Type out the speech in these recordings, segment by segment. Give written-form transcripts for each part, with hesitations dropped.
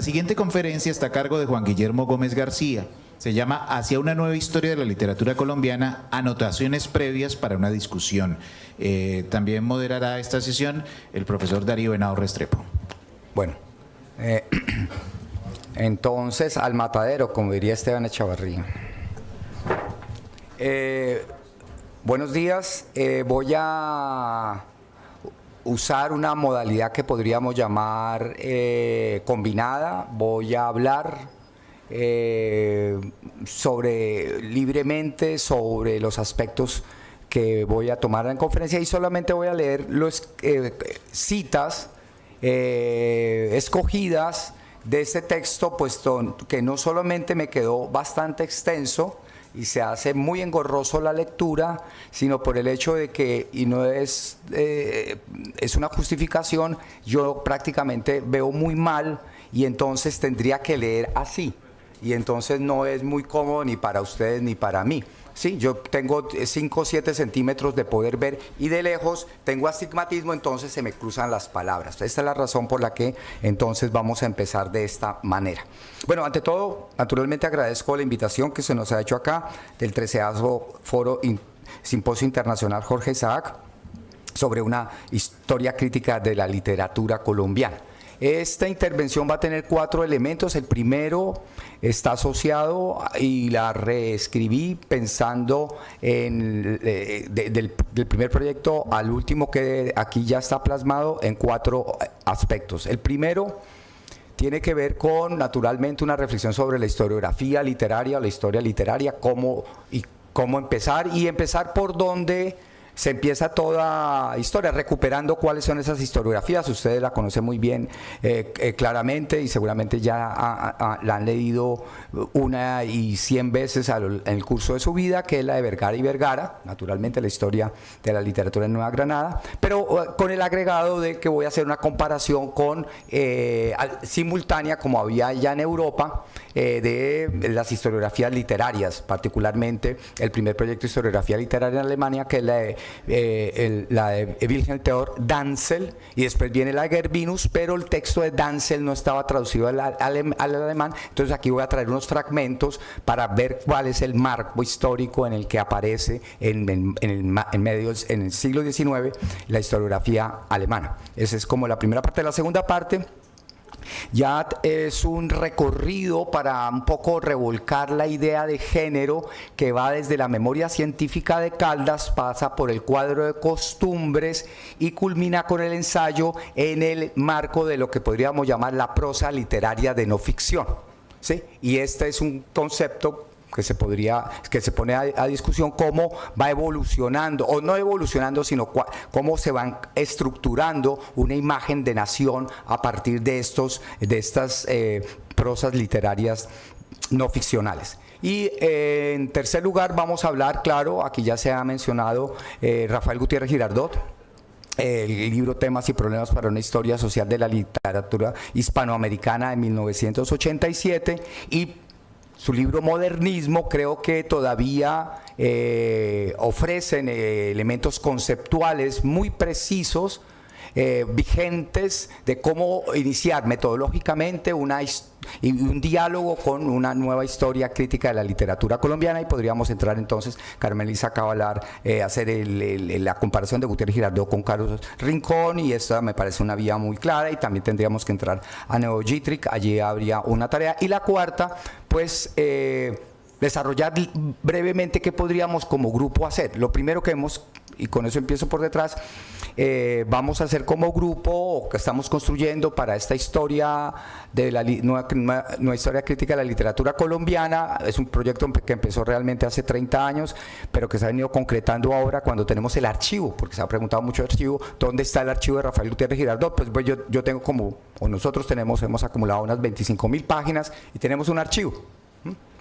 La siguiente conferencia está a cargo de Juan Guillermo Gómez García. Se llama Hacia una nueva historia de la literatura colombiana, anotaciones previas para una discusión. También moderará esta sesión el profesor Darío Henao Restrepo. Bueno, entonces al matadero, como diría Esteban Echavarría. Buenos días, voy a usar una modalidad que podríamos llamar combinada. Voy a hablar libremente sobre los aspectos que voy a tomar en conferencia y solamente voy a leer citas escogidas de este texto, puesto que no solamente me quedó bastante extenso y se hace muy engorroso la lectura, sino por el hecho de que, y no es una justificación, yo prácticamente veo muy mal y entonces tendría que leer así. Y entonces no es muy cómodo ni para ustedes ni para mí. Sí, yo tengo 5 o 7 centímetros de poder ver y de lejos tengo astigmatismo, entonces se me cruzan las palabras. Esta es la razón por la que entonces vamos a empezar de esta manera. Bueno, ante todo, naturalmente agradezco la invitación que se nos ha hecho acá del 13º Foro Simposio Internacional Jorge Isaac sobre una historia crítica de la literatura colombiana. Esta intervención va a tener 4 elementos. El primero está asociado y la reescribí pensando en del primer proyecto al último, que aquí ya está plasmado en 4 aspectos. El primero tiene que ver con, naturalmente, una reflexión sobre la historiografía literaria, la historia literaria, cómo empezar por dónde se empieza toda historia, recuperando cuáles son esas historiografías. Ustedes la conocen muy bien, claramente, y seguramente ya la han leído 100 y 100 veces en el curso de su vida, que es la de Vergara y Vergara, naturalmente la historia de la literatura en Nueva Granada, pero con el agregado de que voy a hacer una comparación con simultánea, como había ya en Europa, de las historiografías literarias, particularmente el primer proyecto de historiografía literaria en Alemania, que es la de Wilhelm Theodor Danzel, y después viene la de Gervinus, pero el texto de Danzel no estaba traducido al alemán. Entonces aquí voy a traer unos fragmentos para ver cuál es el marco histórico en el que aparece en el siglo XIX la historiografía alemana. Esa es como la primera parte. La segunda parte ya es un recorrido para un poco revolcar la idea de género, que va desde la memoria científica de Caldas, pasa por el cuadro de costumbres y culmina con el ensayo en el marco de lo que podríamos llamar la prosa literaria de no ficción, ¿sí? Y este es un concepto que se pone a discusión, cómo va evolucionando, o no evolucionando, sino cómo se van estructurando una imagen de nación a partir de estas prosas literarias no ficcionales. Y en tercer lugar vamos a hablar, claro, aquí ya se ha mencionado Rafael Gutiérrez Girardot, el libro Temas y Problemas para una Historia Social de la Literatura Hispanoamericana de 1987, y su libro Modernismo. Creo que todavía ofrecen elementos conceptuales muy precisos, vigentes, de cómo iniciar metodológicamente un diálogo con una nueva historia crítica de la literatura colombiana. Y podríamos entrar entonces, Carmen Elisa acaba de hablar, hacer la comparación de Gutiérrez Girardot con Carlos Rincón, y esta me parece una vía muy clara, y también tendríamos que entrar a Neo Gittrich, allí habría una tarea. Y la cuarta, pues desarrollar brevemente qué podríamos como grupo hacer. Lo primero que y con eso empiezo por detrás, vamos a hacer como grupo, o que estamos construyendo para esta historia de la nueva historia crítica de la literatura colombiana. Es un proyecto que empezó realmente hace 30 años, pero que se ha venido concretando ahora cuando tenemos el archivo, porque se ha preguntado mucho el archivo, ¿dónde está el archivo de Rafael Gutiérrez Girardot? Pues yo tengo nosotros hemos acumulado unas 25.000 páginas y tenemos un archivo.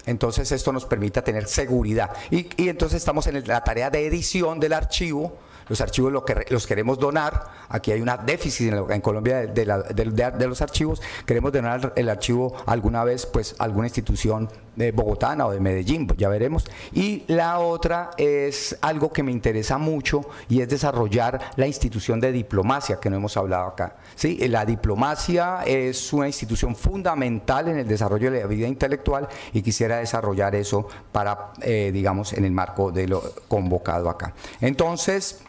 Entonces esto nos permite tener seguridad, y entonces estamos en la tarea de edición del archivo. Los archivos los queremos donar. Aquí hay una déficit en Colombia de los archivos. Queremos donar el archivo alguna vez, pues, a alguna institución bogotana o de Medellín, ya veremos. Y la otra es algo que me interesa mucho y es desarrollar la institución de diplomacia que no hemos hablado acá. ¿Sí? La diplomacia es una institución fundamental en el desarrollo de la vida intelectual y quisiera desarrollar eso para, digamos, en el marco de lo convocado acá. Entonces,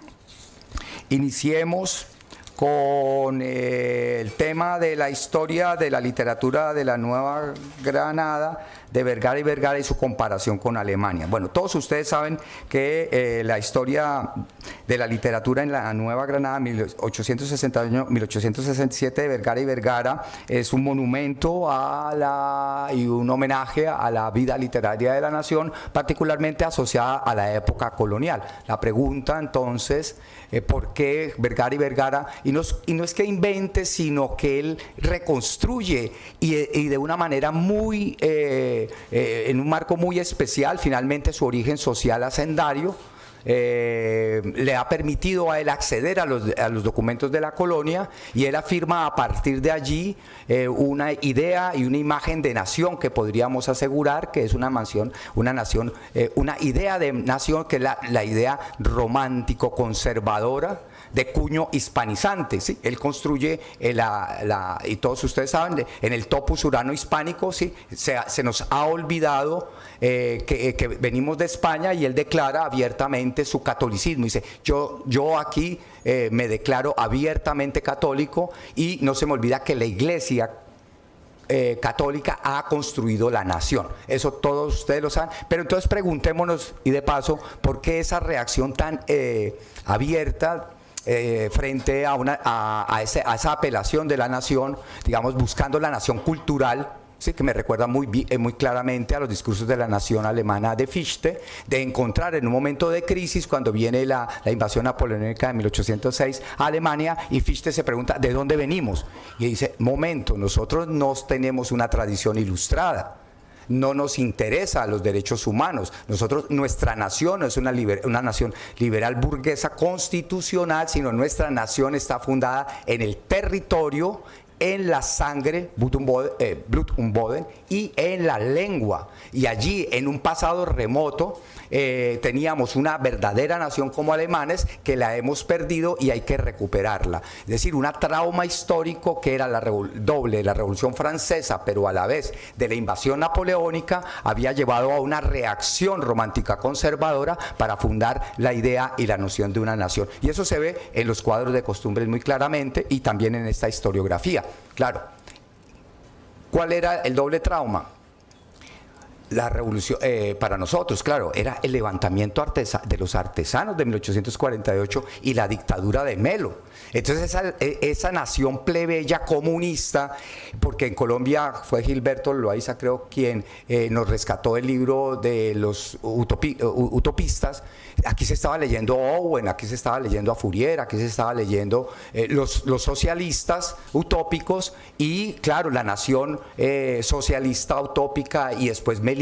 iniciemos con el tema de la historia de la literatura de la Nueva Granada, de Vergara y Vergara y su comparación con Alemania. Bueno, todos ustedes saben que la historia de la literatura en la Nueva Granada, 1861-1867, de Vergara y Vergara, es un monumento y un homenaje a la vida literaria de la nación, particularmente asociada a la época colonial. La pregunta entonces, ¿por qué Vergara y Vergara? Y no es que invente, sino que él reconstruye y de una manera muy, en un marco muy especial, finalmente su origen social hacendario, le ha permitido a él acceder a los documentos de la colonia, y él afirma a partir de allí una idea y una imagen de nación que podríamos asegurar que es una nación, una idea de nación que es la idea romántico conservadora de cuño hispanizante, ¿sí? Él construye, y todos ustedes saben, en el topos urano hispánico, ¿sí? Se nos ha olvidado que venimos de España, y él declara abiertamente su catolicismo. Dice, yo aquí me declaro abiertamente católico, y no se me olvida que la Iglesia católica ha construido la nación. Eso todos ustedes lo saben, pero entonces preguntémonos, y de paso, ¿por qué esa reacción tan abierta frente a esa apelación de la nación, digamos, buscando la nación cultural? Sí, que me recuerda muy claramente a los discursos de la nación alemana de Fichte, de encontrar en un momento de crisis, cuando viene la invasión napoleónica de 1806 a Alemania, y Fichte se pregunta, ¿de dónde venimos? Y dice, momento, nosotros no tenemos una tradición ilustrada, no nos interesa los derechos humanos. Nuestra nación no es una nación liberal burguesa constitucional, sino nuestra nación está fundada en el territorio, en la sangre, Blut und Boden, y en la lengua. Y allí, en un pasado remoto, teníamos una verdadera nación como alemanes, que la hemos perdido y hay que recuperarla. Es decir, un trauma histórico que era doble de la Revolución Francesa, pero a la vez de la invasión napoleónica, había llevado a una reacción romántica conservadora para fundar la idea y la noción de una nación. Y eso se ve en los cuadros de costumbres muy claramente, y también en esta historiografía. Claro, ¿cuál era el doble trauma? La revolución, para nosotros, claro, era el levantamiento de los artesanos de 1848 y la dictadura de Melo. Entonces esa nación plebeya comunista, porque en Colombia fue Gilberto Loaiza, creo, quien nos rescató el libro de los utopistas. Aquí se estaba leyendo Owen, aquí se estaba leyendo a Fourier, aquí se estaba leyendo los socialistas utópicos, y claro, la nación socialista utópica y después melista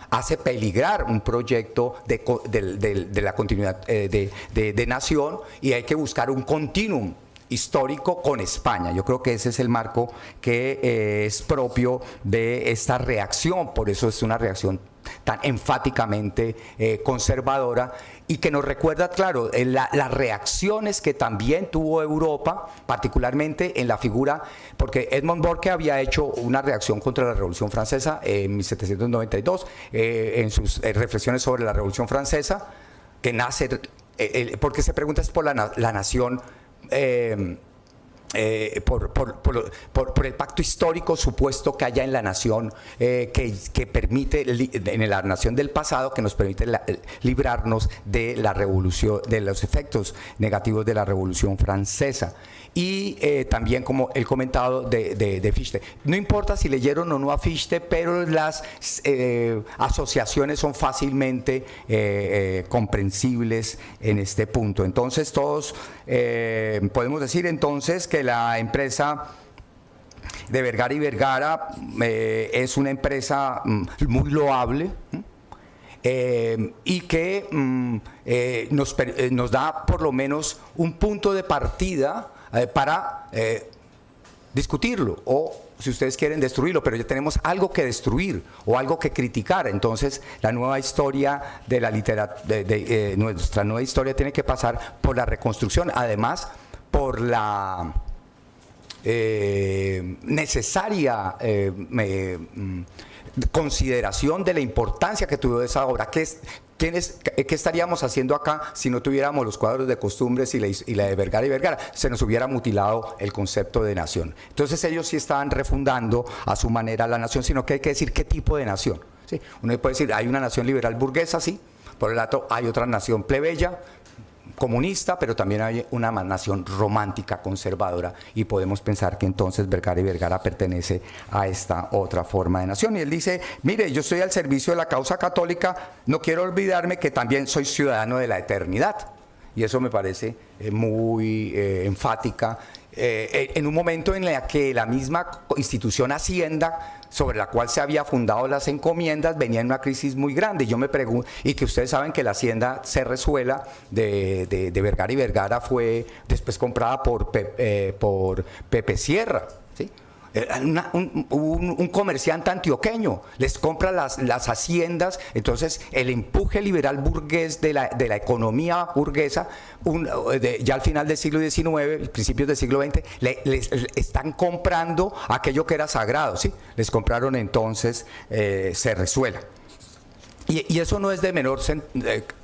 hace peligrar un proyecto de la continuidad de nación, y hay que buscar un continuum histórico con España. Yo creo que ese es el marco que es propio de esta reacción, por eso es una reacción tan enfáticamente conservadora, y que nos recuerda, claro, las reacciones que también tuvo Europa, particularmente en la figura, porque Edmond Burke había hecho una reacción contra la Revolución Francesa en 1792, en sus reflexiones sobre la Revolución Francesa, que nace, porque se pregunta es por la nación, por el pacto histórico supuesto que haya en la nación, que permite, en la nación del pasado, que nos permite librarnos de la revolución, de los efectos negativos de la Revolución Francesa. Y también, como el comentado de Fichte, no importa si leyeron o no a Fichte, pero las asociaciones son fácilmente comprensibles en este punto. Entonces todos podemos decir entonces que la empresa de Vergara y Vergara es una empresa muy loable, y que nos da por lo menos un punto de partida para discutirlo o si ustedes quieren destruirlo, pero ya tenemos algo que destruir o algo que criticar. Entonces, la nueva historia de la literatura, nuestra nueva historia tiene que pasar por la reconstrucción, además por la necesaria consideración de la importancia que tuvo esa obra. ¿Qué estaríamos haciendo acá si no tuviéramos los cuadros de costumbres y la de Vergara y Vergara? Se nos hubiera mutilado el concepto de nación. Entonces ellos sí estaban refundando a su manera la nación, sino que hay que decir qué tipo de nación. ¿Sí? Uno puede decir, hay una nación liberal burguesa, sí, por el lado hay otra nación plebeya, comunista, pero también hay una nación romántica, conservadora, y podemos pensar que entonces Vergara y Vergara pertenece a esta otra forma de nación. Y él dice, mire, yo estoy al servicio de la causa católica, no quiero olvidarme que también soy ciudadano de la eternidad. Y eso me parece muy enfática, en un momento en el que la misma institución Hacienda, sobre la cual se había fundado las encomiendas, venía en una crisis muy grande. Yo me pregunto, y que ustedes saben que la Hacienda Cerrezuela de Vergara y Vergara fue después comprada por Pepe Sierra, ¿sí? Un comerciante antioqueño les compra las haciendas. Entonces el empuje liberal burgués de la economía burguesa, ya al final del siglo XIX, principios del siglo XX, les están comprando aquello que era sagrado, ¿sí? Les compraron entonces Cerrezuela. Y eso no es de menor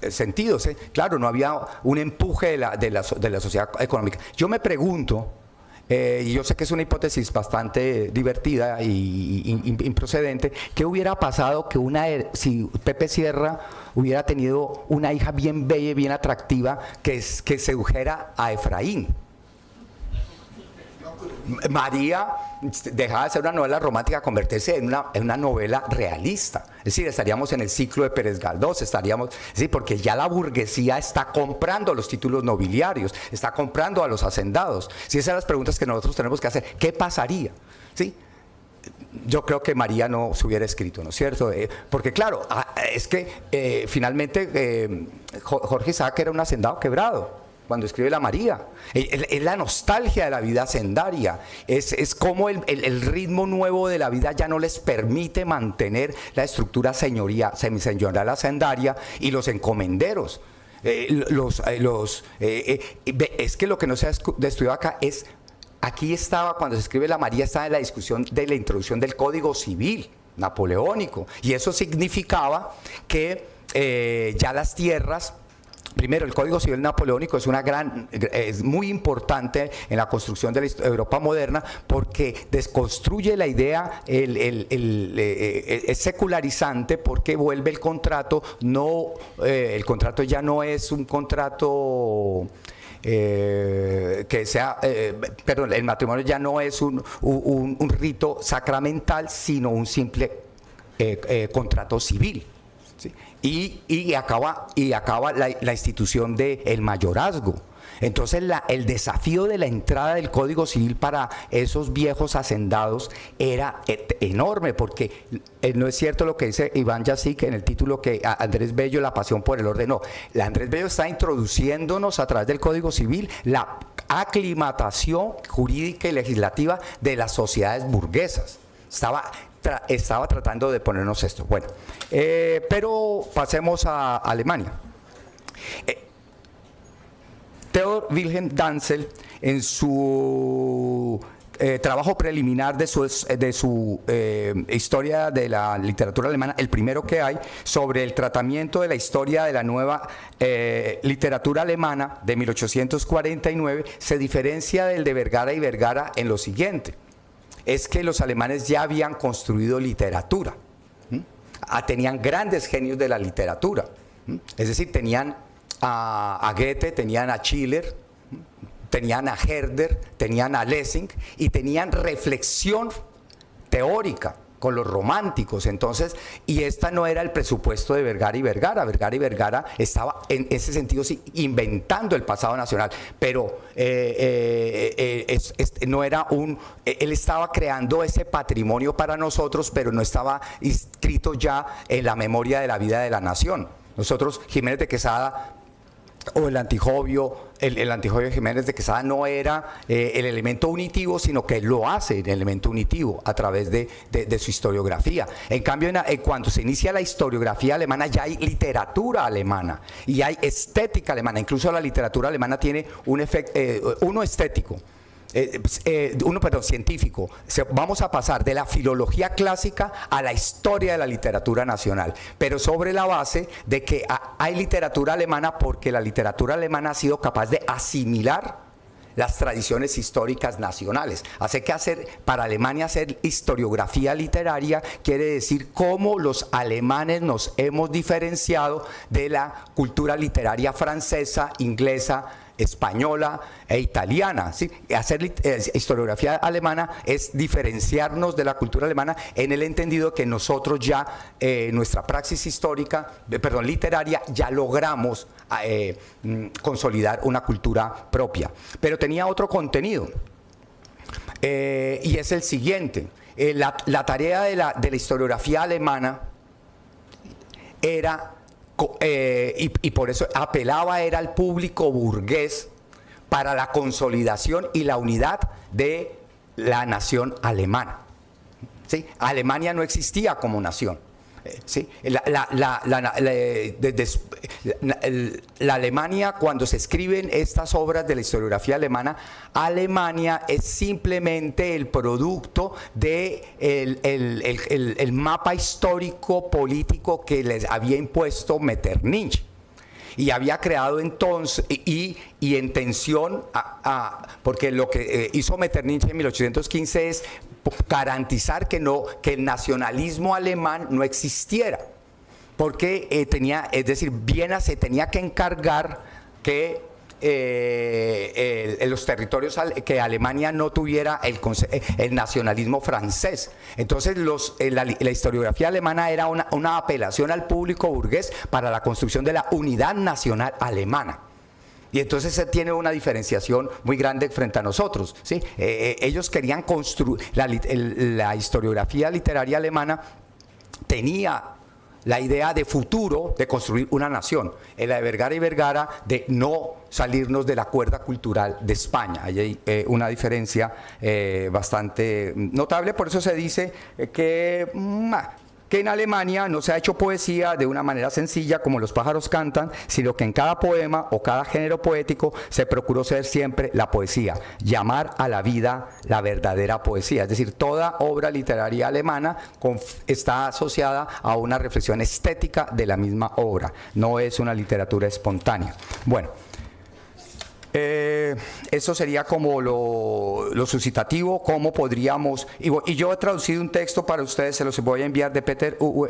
sentido, ¿sí? Claro, no había un empuje de la sociedad económica. Yo me pregunto, y yo sé que es una hipótesis bastante divertida y improcedente, ¿qué hubiera pasado si Pepe Sierra hubiera tenido una hija bien bella y bien atractiva que sedujera a Efraín? María dejaba de ser una novela romántica, convertirse en una novela realista. Es decir, estaríamos en el ciclo de Pérez Galdós, porque ya la burguesía está comprando los títulos nobiliarios, está comprando a los hacendados. Si esas son las preguntas que nosotros tenemos que hacer, ¿qué pasaría? ¿Sí? Yo creo que María no se hubiera escrito, ¿no es cierto? Porque claro, es que finalmente Jorge Isaac era un hacendado quebrado cuando escribe la María. Es la nostalgia de la vida hacendaria, es como el ritmo nuevo de la vida ya no les permite mantener la estructura semiseñorial hacendaria y los encomenderos. Es que lo que no se ha estudiado acá es, aquí estaba, cuando se escribe la María, estaba en la discusión de la introducción del Código Civil napoleónico, y eso significaba que ya las tierras. Primero, el Código Civil napoleónico es muy importante en la construcción de la Europa moderna, porque desconstruye la idea, es secularizante, porque vuelve el contrato, el contrato ya no es un contrato el matrimonio ya no es un rito sacramental, sino un simple contrato civil. ¿Sí? Y acaba la institución del mayorazgo. Entonces el desafío de la entrada del Código Civil para esos viejos hacendados era enorme, porque no es cierto lo que dice Iván Yacic en el título que Andrés Bello, La pasión por el orden. No, Andrés Bello está introduciéndonos a través del Código Civil la aclimatación jurídica y legislativa de las sociedades burguesas. Estaba tratando de ponernos esto. Bueno, pero pasemos a Alemania. Theodor Wilhelm Danzel, en su trabajo preliminar de su historia de la literatura alemana, el primero que hay, sobre el tratamiento de la historia de la nueva literatura alemana de 1849, se diferencia del de Vergara y Vergara en lo siguiente: es que los alemanes ya habían construido literatura, tenían grandes genios de la literatura, es decir, tenían a Goethe, tenían a Schiller, tenían a Herder, tenían a Lessing, y tenían reflexión teórica con los románticos. Entonces, y esta no era el presupuesto de Vergara y Vergara. Vergara y Vergara estaba en ese sentido sí inventando el pasado nacional, pero no era él estaba creando ese patrimonio para nosotros, pero no estaba inscrito ya en la memoria de la vida de la nación. Nosotros, Jiménez de Quesada o el Antijovio, el Antijovio Jiménez de Quesada no era el elemento unitivo, sino que lo hace el elemento unitivo a través de su historiografía. En cambio, cuando se inicia la historiografía alemana, ya hay literatura alemana y hay estética alemana. Incluso la literatura alemana tiene un efecto, uno estético. Científico. Vamos a pasar de la filología clásica a la historia de la literatura nacional, pero sobre la base de que hay literatura alemana porque la literatura alemana ha sido capaz de asimilar las tradiciones históricas nacionales. Así que para Alemania hacer historiografía literaria quiere decir cómo los alemanes nos hemos diferenciado de la cultura literaria francesa, inglesa, española e italiana, ¿sí? Hacer historiografía alemana es diferenciarnos de la cultura alemana en el entendido que nosotros ya, nuestra praxis histórica, literaria, ya logramos consolidar una cultura propia. Pero tenía otro contenido, y es el siguiente. La tarea de la historiografía alemana era... y por eso apelaba era al público burgués para la consolidación y la unidad de la nación alemana. ¿Sí? Alemania no existía como nación. ¿Sí? La Alemania, cuando se escriben estas obras de la historiografía alemana, Alemania es simplemente el producto de el mapa histórico político que les había impuesto Metternich. Y había creado entonces, y en tensión, porque lo que hizo Metternich en 1815 es garantizar que el nacionalismo alemán no existiera, porque Viena se tenía que encargar que en los territorios que Alemania no tuviera el nacionalismo francés. Entonces la historiografía alemana era una apelación al público burgués para la construcción de la unidad nacional alemana. Y entonces se tiene una diferenciación muy grande frente a nosotros, ¿sí? Ellos querían construir, la historiografía literaria alemana tenía la idea de futuro de construir una nación, en la de Vergara y Vergara de no salirnos de la cuerda cultural de España. Hay una diferencia bastante notable, por eso se dice que en Alemania no se ha hecho poesía de una manera sencilla como los pájaros cantan, sino que en cada poema o cada género poético se procuró ser siempre la poesía, llamar a la vida la verdadera poesía. Es decir, toda obra literaria alemana está asociada a una reflexión estética de la misma obra, no es una literatura espontánea. Bueno, eso sería como lo suscitativo, cómo podríamos, y yo he traducido un texto para ustedes, se los voy a enviar, de Peter V.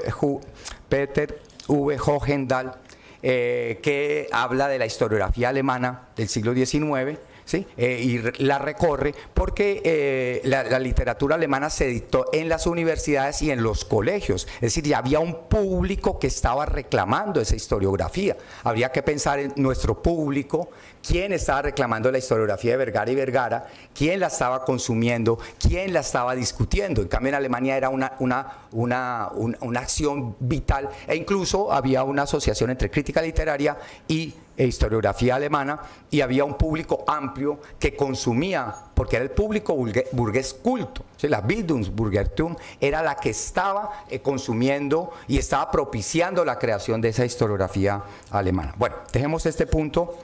Hohendahl, que habla de la historiografía alemana del siglo XIX, ¿sí? Y la recorre porque la literatura alemana se dictó en las universidades y en los colegios, es decir, ya había un público que estaba reclamando esa historiografía. Habría que pensar en nuestro público, quién estaba reclamando la historiografía de Vergara y Vergara, quién la estaba consumiendo, quién la estaba discutiendo. En cambio, en Alemania era una acción vital, e incluso había una asociación entre crítica literaria e historiografía alemana, y había un público amplio que consumía, porque era el público burgués culto, ¿sí? La Bildungsbürgertum era la que estaba consumiendo y estaba propiciando la creación de esa historiografía alemana. Bueno, dejemos este punto,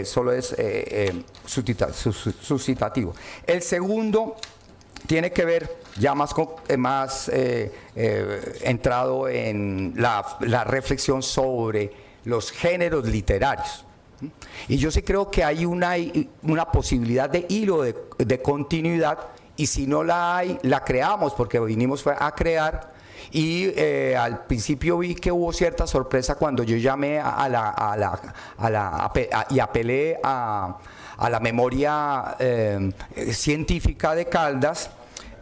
solo es suscitativo. El segundo tiene que ver ya más entrado en la reflexión sobre los géneros literarios. Y yo sí creo que hay una posibilidad de hilo de continuidad, y si no la hay, la creamos, porque vinimos a crear. Y al principio vi que hubo cierta sorpresa cuando yo llamé y apelé a la memoria científica de Caldas,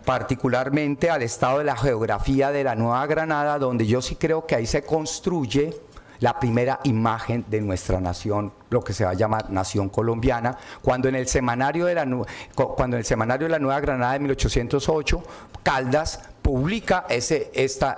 particularmente al estado de la geografía de la Nueva Granada, donde yo sí creo que ahí se construye la primera imagen de nuestra nación, lo que se va a llamar nación colombiana, cuando en el semanario de la Nueva Granada de 1808, Caldas publica esta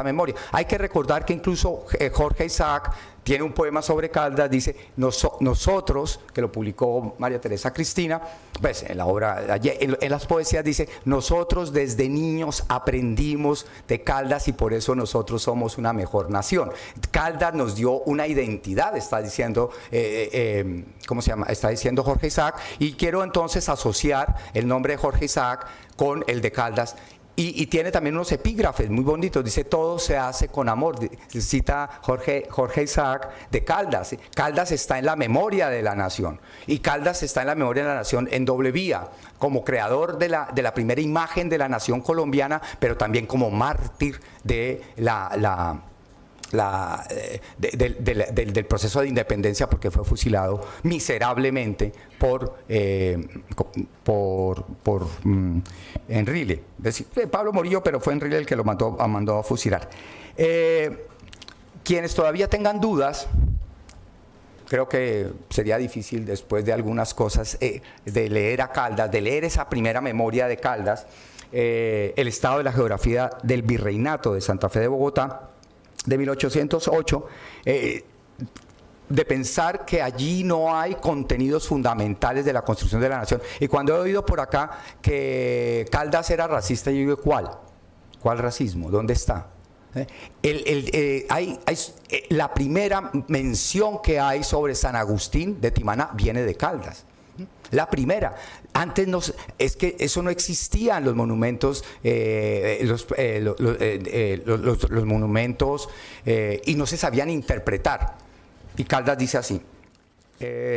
memoria. Hay que recordar que incluso Jorge Isaac tiene un poema sobre Caldas, dice, nosotros, que lo publicó María Teresa Cristina, pues en la obra, en las poesías dice, nosotros desde niños aprendimos de Caldas y por eso nosotros somos una mejor nación. Caldas nos dio una identidad, está diciendo, ¿cómo se llama? Está diciendo Jorge Isaac, y quiero entonces asociar el nombre de Jorge Isaac con el de Caldas. Y tiene también unos epígrafes muy bonitos, dice todo se hace con amor, cita Jorge Isaac de Caldas. Caldas está en la memoria de la nación y Caldas está en la memoria de la nación en doble vía, como creador de la primera imagen de la nación colombiana, pero también como mártir de del proceso de independencia, porque fue fusilado miserablemente por Enrile. Pablo Morillo, pero fue Enrile el que lo mandó a fusilar. Quienes todavía tengan dudas, creo que sería difícil después de algunas cosas de leer a Caldas, de leer esa primera memoria de Caldas, el estado de la geografía del virreinato de Santa Fe de Bogotá, de 1808, de pensar que allí no hay contenidos fundamentales de la construcción de la nación. Y cuando he oído por acá que Caldas era racista, yo digo, ¿cuál racismo? ¿Dónde está? La primera mención que hay sobre San Agustín de Timaná viene de Caldas. La primera. Antes es que eso no existía en los monumentos, los monumentos y no se sabían interpretar. Y Caldas dice así.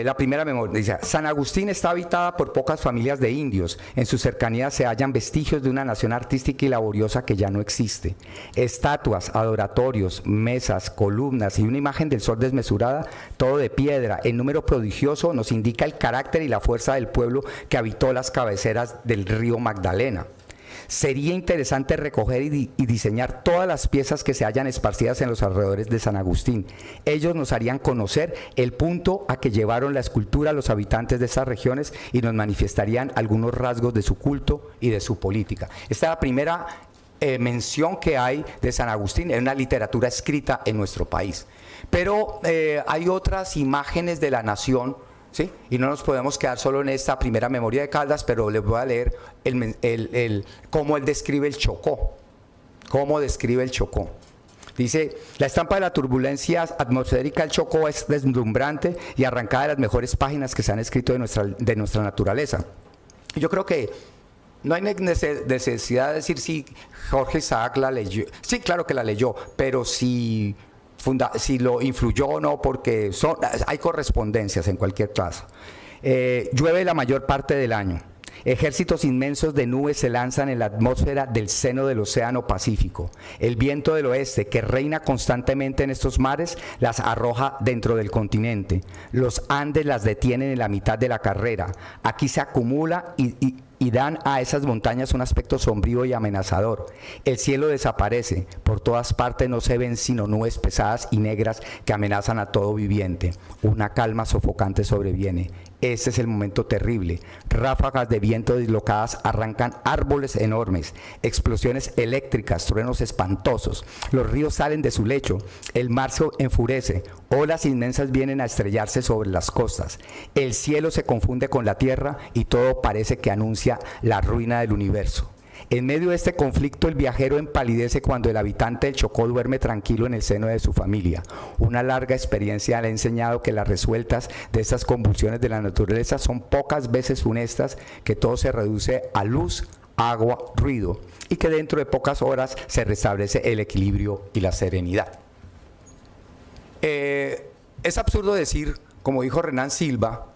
La primera memoria dice: San Agustín está habitada por pocas familias de indios. En sus cercanías se hallan vestigios de una nación artística y laboriosa que ya no existe. Estatuas, adoratorios, mesas, columnas y una imagen del sol desmesurada, todo de piedra, en número prodigioso, nos indica el carácter y la fuerza del pueblo que habitó las cabeceras del río Magdalena. Sería interesante recoger y diseñar todas las piezas que se hallan esparcidas en los alrededores de San Agustín. Ellos nos harían conocer el punto a que llevaron la escultura a los habitantes de estas regiones y nos manifestarían algunos rasgos de su culto y de su política. Esta es la primera mención que hay de San Agustín en una literatura escrita en nuestro país. Pero hay otras imágenes de la nación, ¿sí? Y no nos podemos quedar solo en esta primera memoria de Caldas, pero les voy a leer cómo él describe el Chocó. ¿Cómo describe el Chocó? Dice: la estampa de la turbulencia atmosférica del Chocó es deslumbrante y arrancada de las mejores páginas que se han escrito de nuestra naturaleza. Yo creo que no hay necesidad de decir si Jorge Isaac la leyó. Sí, claro que la leyó, pero si lo influyó o no, porque hay correspondencias en cualquier caso. Llueve la mayor parte del año. Ejércitos inmensos de nubes se lanzan en la atmósfera del seno del Océano Pacífico. El viento del oeste, que reina constantemente en estos mares, las arroja dentro del continente. Los Andes las detienen en la mitad de la carrera. Aquí se acumula y dan a esas montañas un aspecto sombrío y amenazador. El cielo desaparece, por todas partes no se ven sino nubes pesadas y negras que amenazan a todo viviente. Una calma sofocante sobreviene. Este es el momento terrible. Ráfagas de viento dislocadas arrancan árboles enormes, explosiones eléctricas, truenos espantosos. Los ríos salen de su lecho, el mar se enfurece, olas inmensas vienen a estrellarse sobre las costas. El cielo se confunde con la tierra y todo parece que anuncia la ruina del universo. En medio de este conflicto, el viajero empalidece cuando el habitante del Chocó duerme tranquilo en el seno de su familia. Una larga experiencia le ha enseñado que las resueltas de estas convulsiones de la naturaleza son pocas veces funestas, que todo se reduce a luz, agua, ruido, y que dentro de pocas horas se restablece el equilibrio y la serenidad. Es absurdo decir, como dijo Renan Silva,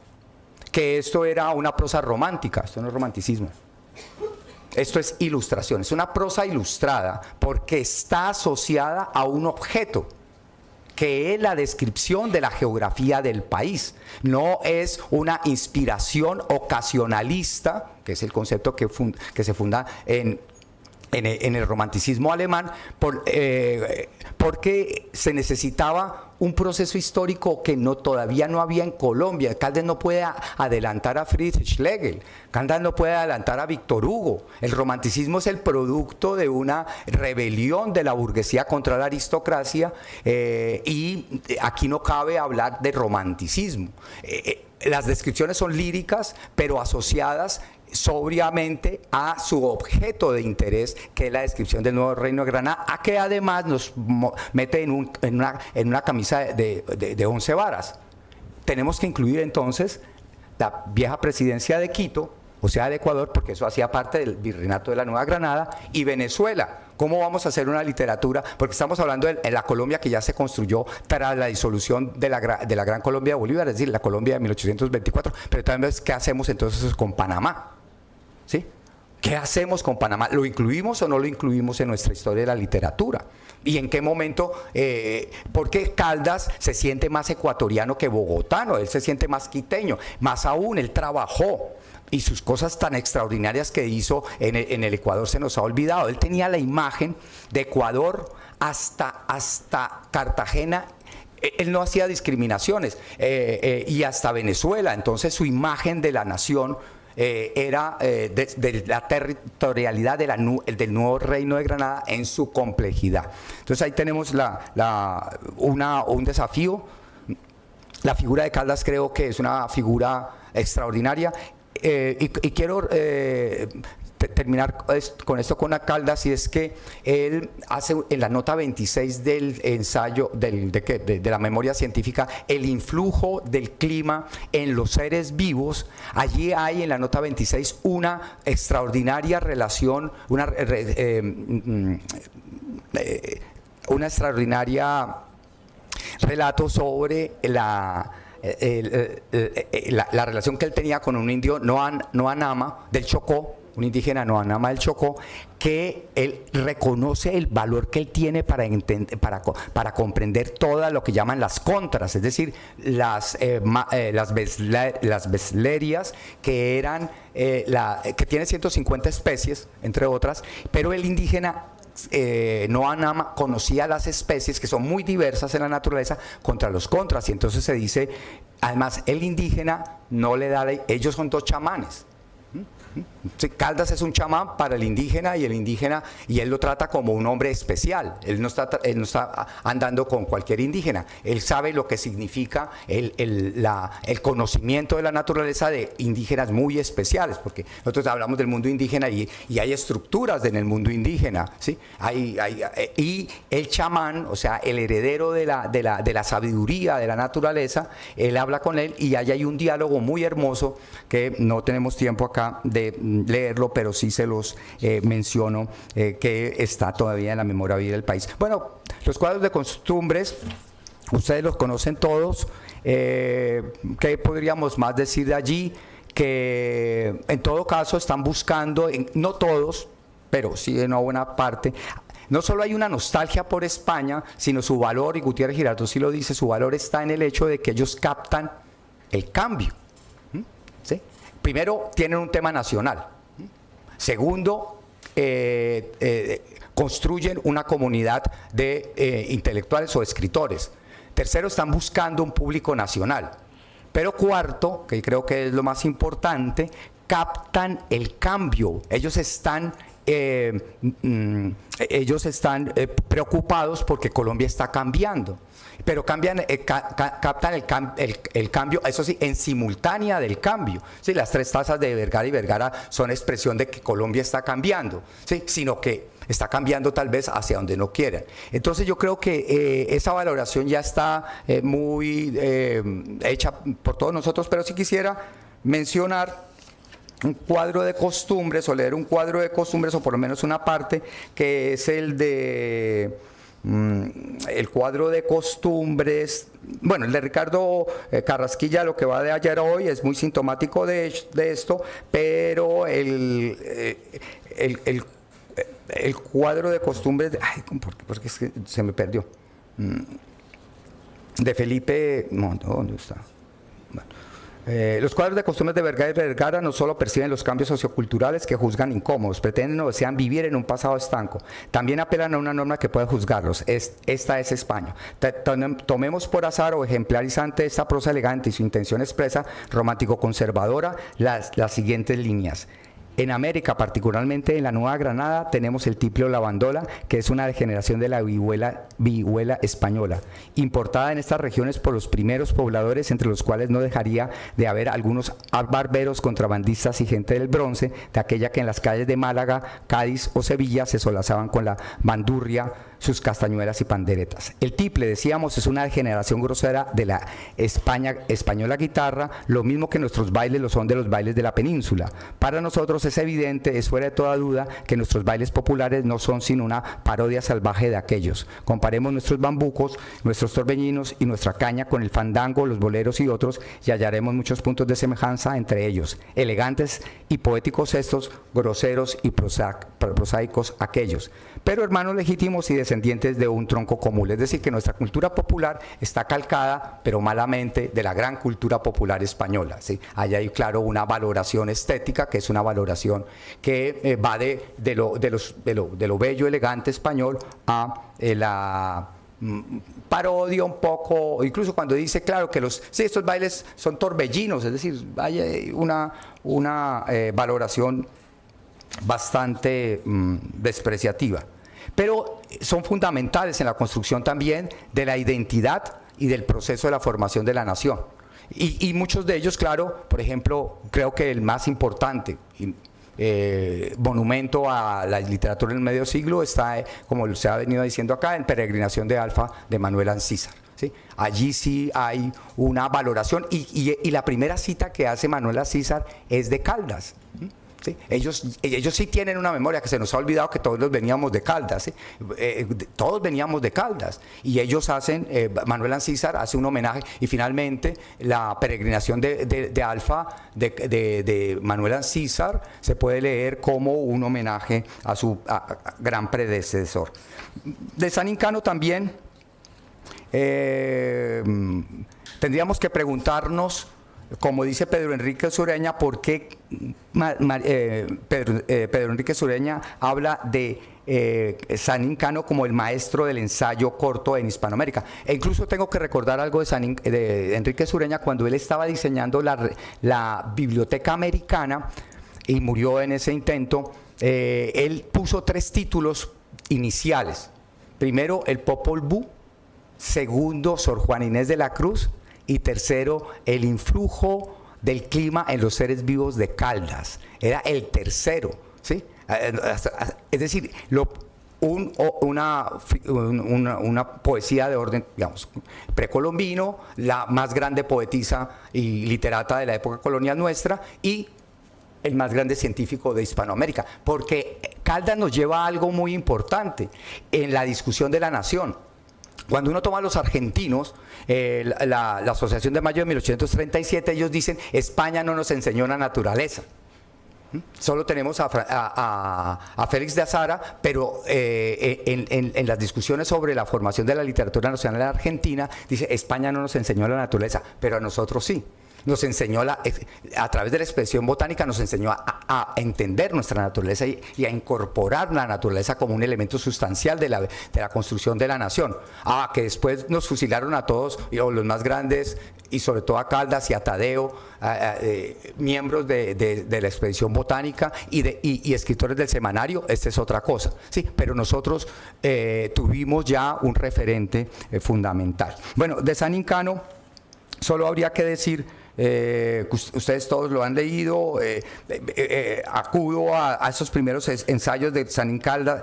que esto era una prosa romántica. Esto no es romanticismo. Esto es ilustración, es una prosa ilustrada porque está asociada a un objeto, que es la descripción de la geografía del país. No es una inspiración ocasionalista, que es el concepto que se funda en en el romanticismo alemán, porque se necesitaba un proceso histórico que todavía no había en Colombia. Caldas no puede adelantar a Friedrich Schlegel, Caldas no puede adelantar a Víctor Hugo. El romanticismo es el producto de una rebelión de la burguesía contra la aristocracia, y aquí no cabe hablar de romanticismo. Las descripciones son líricas, pero asociadas sobriamente a su objeto de interés, que es la descripción del nuevo reino de Granada, a que además nos mete en una camisa de 11 varas. Tenemos que incluir entonces la vieja presidencia de Quito, o sea, de Ecuador, porque eso hacía parte del virreinato de la Nueva Granada, y Venezuela. ¿Cómo vamos a hacer una literatura? Porque estamos hablando de la Colombia que ya se construyó tras la disolución de la Gran Colombia de Bolívar, es decir, la Colombia de 1824, pero también ¿qué hacemos entonces con Panamá? ¿Sí? ¿Qué hacemos con Panamá? ¿Lo incluimos o no lo incluimos en nuestra historia de la literatura? ¿Y en qué momento? Porque Caldas se siente más ecuatoriano que bogotano, él se siente más quiteño, más aún, él trabajó. Y sus cosas tan extraordinarias que hizo en el Ecuador se nos ha olvidado. Él tenía la imagen de Ecuador hasta Cartagena. Él no hacía discriminaciones, y hasta Venezuela. Entonces su imagen de la nación era de la territorialidad del nuevo reino de Granada en su complejidad. Entonces ahí tenemos un desafío. La figura de Caldas creo que es una figura extraordinaria. Y quiero terminar con esto con Caldas, y es que él hace en la nota 26 del ensayo de la memoria científica el influjo del clima en los seres vivos. Allí hay en la nota 26 una extraordinaria relación, una extraordinaria relato sobre la relación que él tenía con un indio Noanama del Chocó, un indígena Noanama del Chocó, que él reconoce el valor que él tiene para comprender todo lo que llaman las contras, es decir, las beslerias, que eran que tiene 150 especies, entre otras, pero el indígena Noanama conocía las especies, que son muy diversas en la naturaleza, contra los contras, y entonces se dice, además el indígena no le da, ellos son dos chamanes. Caldas es un chamán para el indígena, y él lo trata como un hombre especial. Él no está andando con cualquier indígena. Él sabe lo que significa el conocimiento de la naturaleza de indígenas muy especiales, porque nosotros hablamos del mundo indígena y hay estructuras en el mundo indígena, ¿sí? Y el chamán, o sea, el heredero de la sabiduría de la naturaleza, él habla con él, y ahí hay un diálogo muy hermoso que no tenemos tiempo acá de leerlo, pero sí se los menciono, que está todavía en la memoria viva del país. Bueno, los cuadros de costumbres, ustedes los conocen todos. ¿Qué podríamos más decir de allí? Que en todo caso están buscando, no todos, pero sí en una buena parte, no solo hay una nostalgia por España, sino su valor, y Gutiérrez Girardot sí lo dice, su valor está en el hecho de que ellos captan el cambio. ¿Sí? Primero, tienen un tema nacional. Segundo, construyen una comunidad de intelectuales o escritores. Tercero, están buscando un público nacional. Pero cuarto, que creo que es lo más importante, captan el cambio. Ellos están preocupados porque Colombia está cambiando, pero captan el cambio, eso sí, en simultánea del cambio. ¿Sí? Las tres tazas de Vergara y Vergara son expresión de que Colombia está cambiando, ¿sí? Sino que está cambiando tal vez hacia donde no quieren. Entonces yo creo que esa valoración ya está muy hecha por todos nosotros, pero sí quisiera mencionar un cuadro de costumbres, o leer un cuadro de costumbres, o por lo menos una parte, que es el cuadro de costumbres. Bueno, el de Ricardo Carrasquilla, lo que va de ayer a hoy, es muy sintomático de esto, pero el cuadro de costumbres, porque es que se me perdió, de Felipe, no, ¿dónde está? Bueno, Los cuadros de costumbres de Vergara y Vergara no solo perciben los cambios socioculturales que juzgan incómodos, pretenden o desean vivir en un pasado estanco. También apelan a una norma que puede juzgarlos. Esta es España. Tomemos por azar o ejemplarizante esta prosa elegante y su intención expresa, romántico-conservadora, las siguientes líneas. En América, particularmente en la Nueva Granada, tenemos el tiplio lavandola, que es una degeneración de la vihuela española, importada en estas regiones por los primeros pobladores, entre los cuales no dejaría de haber algunos barberos, contrabandistas y gente del bronce, de aquella que en las calles de Málaga, Cádiz o Sevilla se solazaban con la bandurria, sus castañuelas y panderetas. El tiple, decíamos, es una degeneración grosera de la española guitarra, lo mismo que nuestros bailes lo son de los bailes de la península. Para nosotros es evidente, es fuera de toda duda, que nuestros bailes populares no son sino una parodia salvaje de aquellos. Comparemos nuestros bambucos, nuestros torbeñinos y nuestra caña con el fandango, los boleros y otros, y hallaremos muchos puntos de semejanza entre ellos. Elegantes y poéticos estos, groseros y prosaicos aquellos. Pero hermanos legítimos y descendientes de un tronco común, es decir, que nuestra cultura popular está calcada, pero malamente, de la gran cultura popular española, ¿sí? Ahí hay, claro, una valoración estética, que es una valoración que va de lo bello, elegante español a la parodia un poco, incluso cuando dice, claro, que estos bailes son torbellinos, es decir, hay una valoración bastante despreciativa, pero son fundamentales en la construcción también de la identidad y del proceso de la formación de la nación. Y muchos de ellos, claro, por ejemplo, creo que el más importante monumento a la literatura del medio siglo está, como se ha venido diciendo acá, en Peregrinación de Alfa de Manuel Ancísar. ¿Sí? Allí sí hay una valoración y la primera cita que hace Manuel Ancísar es de Caldas. ¿Sí? Ellos sí tienen una memoria que se nos ha olvidado, que todos veníamos de Caldas, ¿sí? Todos veníamos de Caldas, y ellos hacen, Manuel Ancísar hace un homenaje, y finalmente la Peregrinación de Alfa de Manuel Ancísar se puede leer como un homenaje a su gran predecesor. De San Incano también tendríamos que preguntarnos, como dice Pedro Enrique Sureña, ¿por qué Pedro Enrique Sureña habla de San Incano como el maestro del ensayo corto en Hispanoamérica? E incluso tengo que recordar algo de Enrique Sureña cuando él estaba diseñando la Biblioteca Americana y murió en ese intento. Él puso 3 títulos iniciales. Primero, el Popol Vuh. Segundo, Sor Juana Inés de la Cruz. Y tercero, el influjo del clima en los seres vivos de Caldas. Era el tercero, ¿sí? Es decir, una poesía de orden, digamos, precolombino, la más grande poetisa y literata de la época colonial nuestra, y el más grande científico de Hispanoamérica, porque Caldas nos lleva a algo muy importante en la discusión de la nación. Cuando uno toma a los argentinos, la Asociación de Mayo de 1837, ellos dicen, España no nos enseñó la naturaleza. Solo tenemos a Félix de Azara, pero en las discusiones sobre la formación de la literatura nacional en Argentina, dice, España no nos enseñó la naturaleza, pero a nosotros sí. Nos enseñó, a través de la expresión botánica, nos enseñó a entender nuestra naturaleza y a incorporar la naturaleza como un elemento sustancial de la construcción de la nación. Que después nos fusilaron a todos, los más grandes, y sobre todo a Caldas y a Tadeo, miembros de la expedición botánica y escritores del semanario. Esta es otra cosa, ¿sí? Pero nosotros tuvimos ya un referente fundamental. Bueno, de San Incano solo habría que decir, ustedes todos lo han leído, acudo a esos primeros ensayos de San Incano,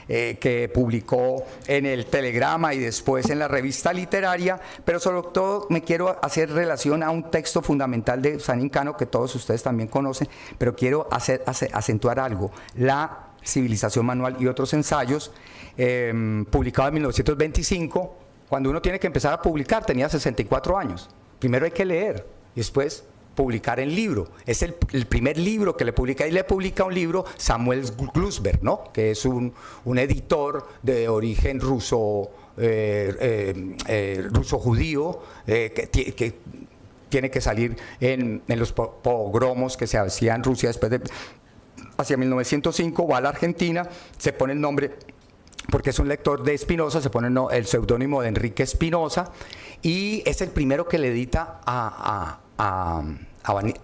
que publicó en el Telegrama y después en la Revista Literaria, pero sobre todo me quiero hacer relación a un texto fundamental de San Incano que todos ustedes también conocen, pero quiero acentuar algo: La civilización manual y otros ensayos, publicado en 1925. Cuando uno tiene que empezar a publicar, tenía 64 años. Primero hay que leer y después publicar en libro. Es el primer libro que le publica, y le publica un libro Samuel Glusberg, ¿no? Que es un editor de origen ruso-judío, que tiene que salir en los pogromos que se hacían en Rusia después de, hacia 1905, va a la Argentina, se pone el nombre, porque es un lector de Spinoza, se pone el seudónimo de Enrique Spinoza, y es el primero que le edita a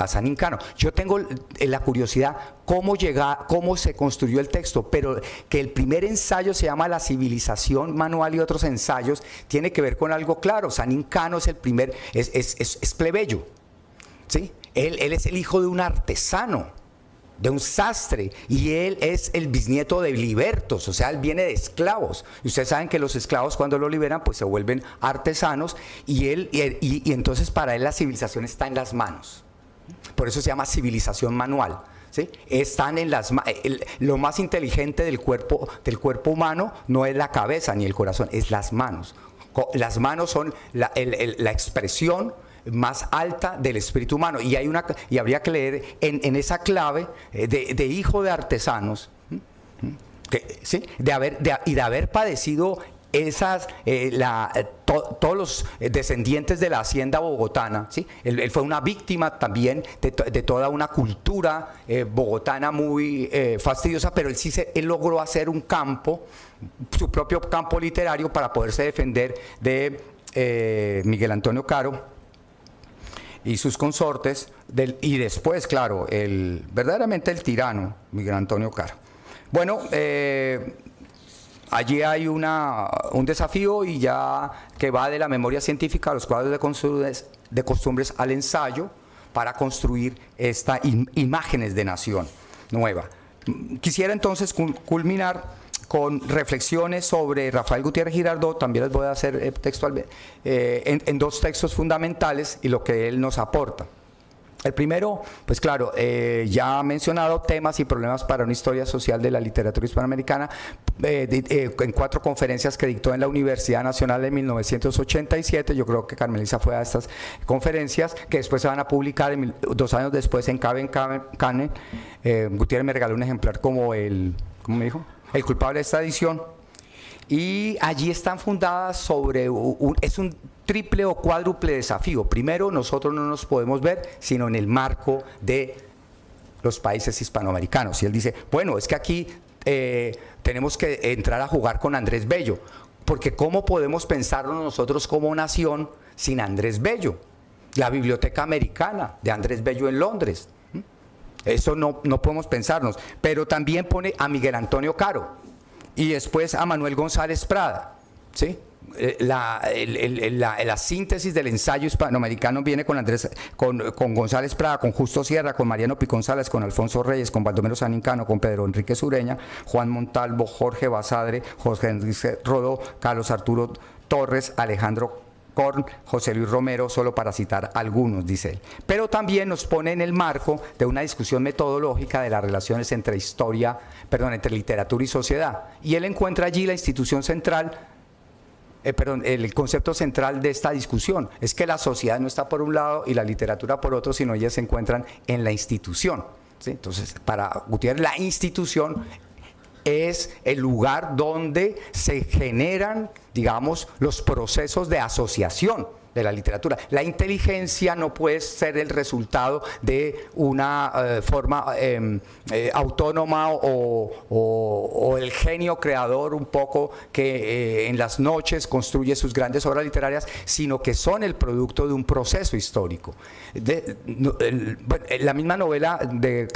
Sanín Cano. Yo tengo la curiosidad cómo se construyó el texto, pero que el primer ensayo se llama La civilización manual y otros ensayos, tiene que ver con algo claro. Sanín Cano es el primer, es plebeyo, ¿sí? Él es el hijo de un artesano, de un sastre, y él es el bisnieto de libertos, o sea, él viene de esclavos. Y ustedes saben que los esclavos cuando lo liberan pues se vuelven artesanos, y entonces para él la civilización está en las manos. Por eso se llama civilización manual, ¿sí? Están en lo más inteligente del cuerpo humano no es la cabeza ni el corazón, es las manos. Las manos son la expresión más alta del espíritu humano, y habría que leer en esa clave de hijo de artesanos, ¿sí? de haber padecido todos los descendientes de la hacienda bogotana, ¿sí? Él fue una víctima también de toda una cultura bogotana muy fastidiosa, pero él logró hacer un campo, su propio campo literario, para poderse defender de Miguel Caro y sus consortes, y después, claro, verdaderamente el tirano, Miguel Antonio Caro. Bueno, allí hay un desafío, y ya que va de la memoria científica a los cuadros de costumbres al ensayo, para construir esta imágenes de nación nueva. Quisiera entonces culminar con reflexiones sobre Rafael Gutiérrez Girardot. También les voy a hacer en dos textos fundamentales y lo que él nos aporta. El primero, pues claro, ya ha mencionado temas y problemas para una historia social de la literatura hispanoamericana, en 4 conferencias que dictó en la Universidad Nacional en 1987. Yo creo que Carmelisa fue a estas conferencias, que después se van a publicar 2 años después en Canen. Gutiérrez me regaló un ejemplar como ¿cómo me dijo? El culpable de esta edición, y allí están fundadas sobre es un triple o cuádruple desafío. Primero, nosotros no nos podemos ver sino en el marco de los países hispanoamericanos, y él dice, bueno, es que aquí tenemos que entrar a jugar con Andrés Bello, porque ¿cómo podemos pensarnos nosotros como nación sin Andrés Bello? La Biblioteca Americana de Andrés Bello en Londres. Eso no podemos pensarnos. Pero también pone a Miguel Antonio Caro, y después a Manuel González Prada, ¿sí? La síntesis del ensayo hispanoamericano viene con González Prada, con Justo Sierra, con Mariano Piconzález, con Alfonso Reyes, con Baldomero Sanín Cano, con Pedro Enrique Sureña, Juan Montalvo, Jorge Basadre, José Enrique Rodó, Carlos Arturo Torres, Alejandro Korn, José Luis Romero, solo para citar algunos, dice él. Pero también nos pone en el marco de una discusión metodológica de las relaciones entre literatura y sociedad. Y él encuentra allí la institución central, el concepto central de esta discusión. Es que la sociedad no está por un lado y la literatura por otro, sino ellas se encuentran en la institución, ¿sí? Entonces, para Gutiérrez, la institución es el lugar donde se generan, digamos, los procesos de asociación de la literatura. La inteligencia no puede ser el resultado de una forma autónoma o el genio creador un poco que en las noches construye sus grandes obras literarias, sino que son el producto de un proceso histórico. La misma novela de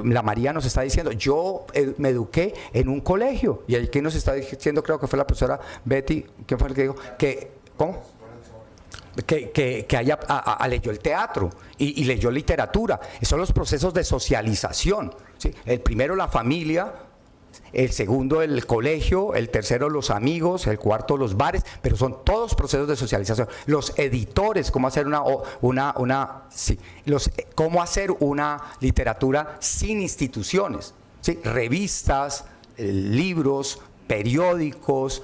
La María nos está diciendo, yo me eduqué en un colegio, y aquí nos está diciendo, creo que fue la profesora Betty, ¿quién fue el que dijo? ¿Cómo? Que leyó el teatro y leyó literatura. Esos son los procesos de socialización, ¿sí? El primero, la familia; el segundo, el colegio; el tercero, los amigos; el cuarto, los bares, pero son todos procesos de socialización. Los editores, cómo hacer cómo hacer una literatura sin instituciones, ¿sí? Revistas, libros, periódicos,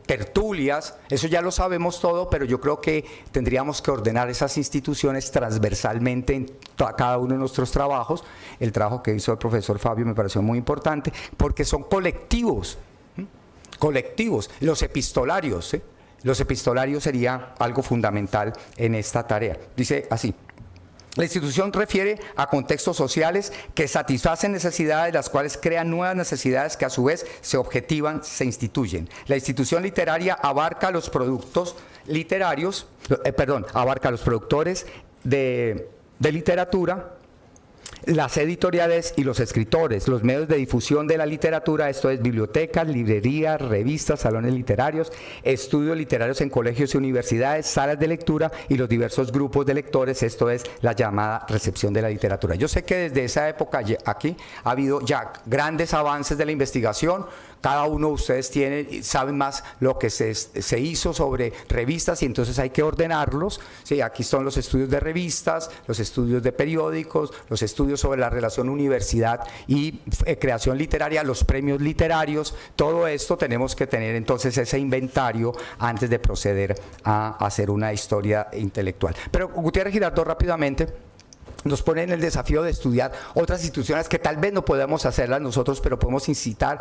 tertulias, eso ya lo sabemos todo, pero yo creo que tendríamos que ordenar esas instituciones transversalmente en cada uno de nuestros trabajos. El trabajo que hizo el profesor Fabio me pareció muy importante, porque son colectivos, los epistolarios, ¿sí? los epistolarios sería algo fundamental en esta tarea. Dice así: la institución refiere a contextos sociales que satisfacen necesidades, las cuales crean nuevas necesidades que a su vez se objetivan, se instituyen. La institución literaria abarca los productos literarios, abarca los productores de literatura, las editoriales y los escritores, los medios de difusión de la literatura, esto es bibliotecas, librerías, revistas, salones literarios, estudios literarios en colegios y universidades, salas de lectura y los diversos grupos de lectores, esto es la llamada recepción de la literatura. Yo sé que desde esa época aquí ha habido ya grandes avances de la investigación. Cada uno de ustedes saben más lo que se hizo sobre revistas y entonces hay que ordenarlos. Sí, aquí son los estudios de revistas, los estudios de periódicos, los estudios sobre la relación universidad y creación literaria, los premios literarios. Todo esto tenemos que tener entonces ese inventario antes de proceder a hacer una historia intelectual. Pero Gutiérrez Girardot rápidamente nos pone en el desafío de estudiar otras instituciones que tal vez no podamos hacerlas nosotros, pero podemos incitar,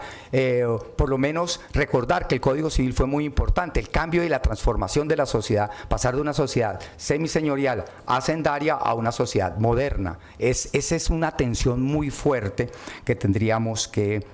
por lo menos recordar que el Código Civil fue muy importante, el cambio y la transformación de la sociedad, pasar de una sociedad semiseñorial, hacendaria, a una sociedad moderna. Esa es una tensión muy fuerte que tendríamos que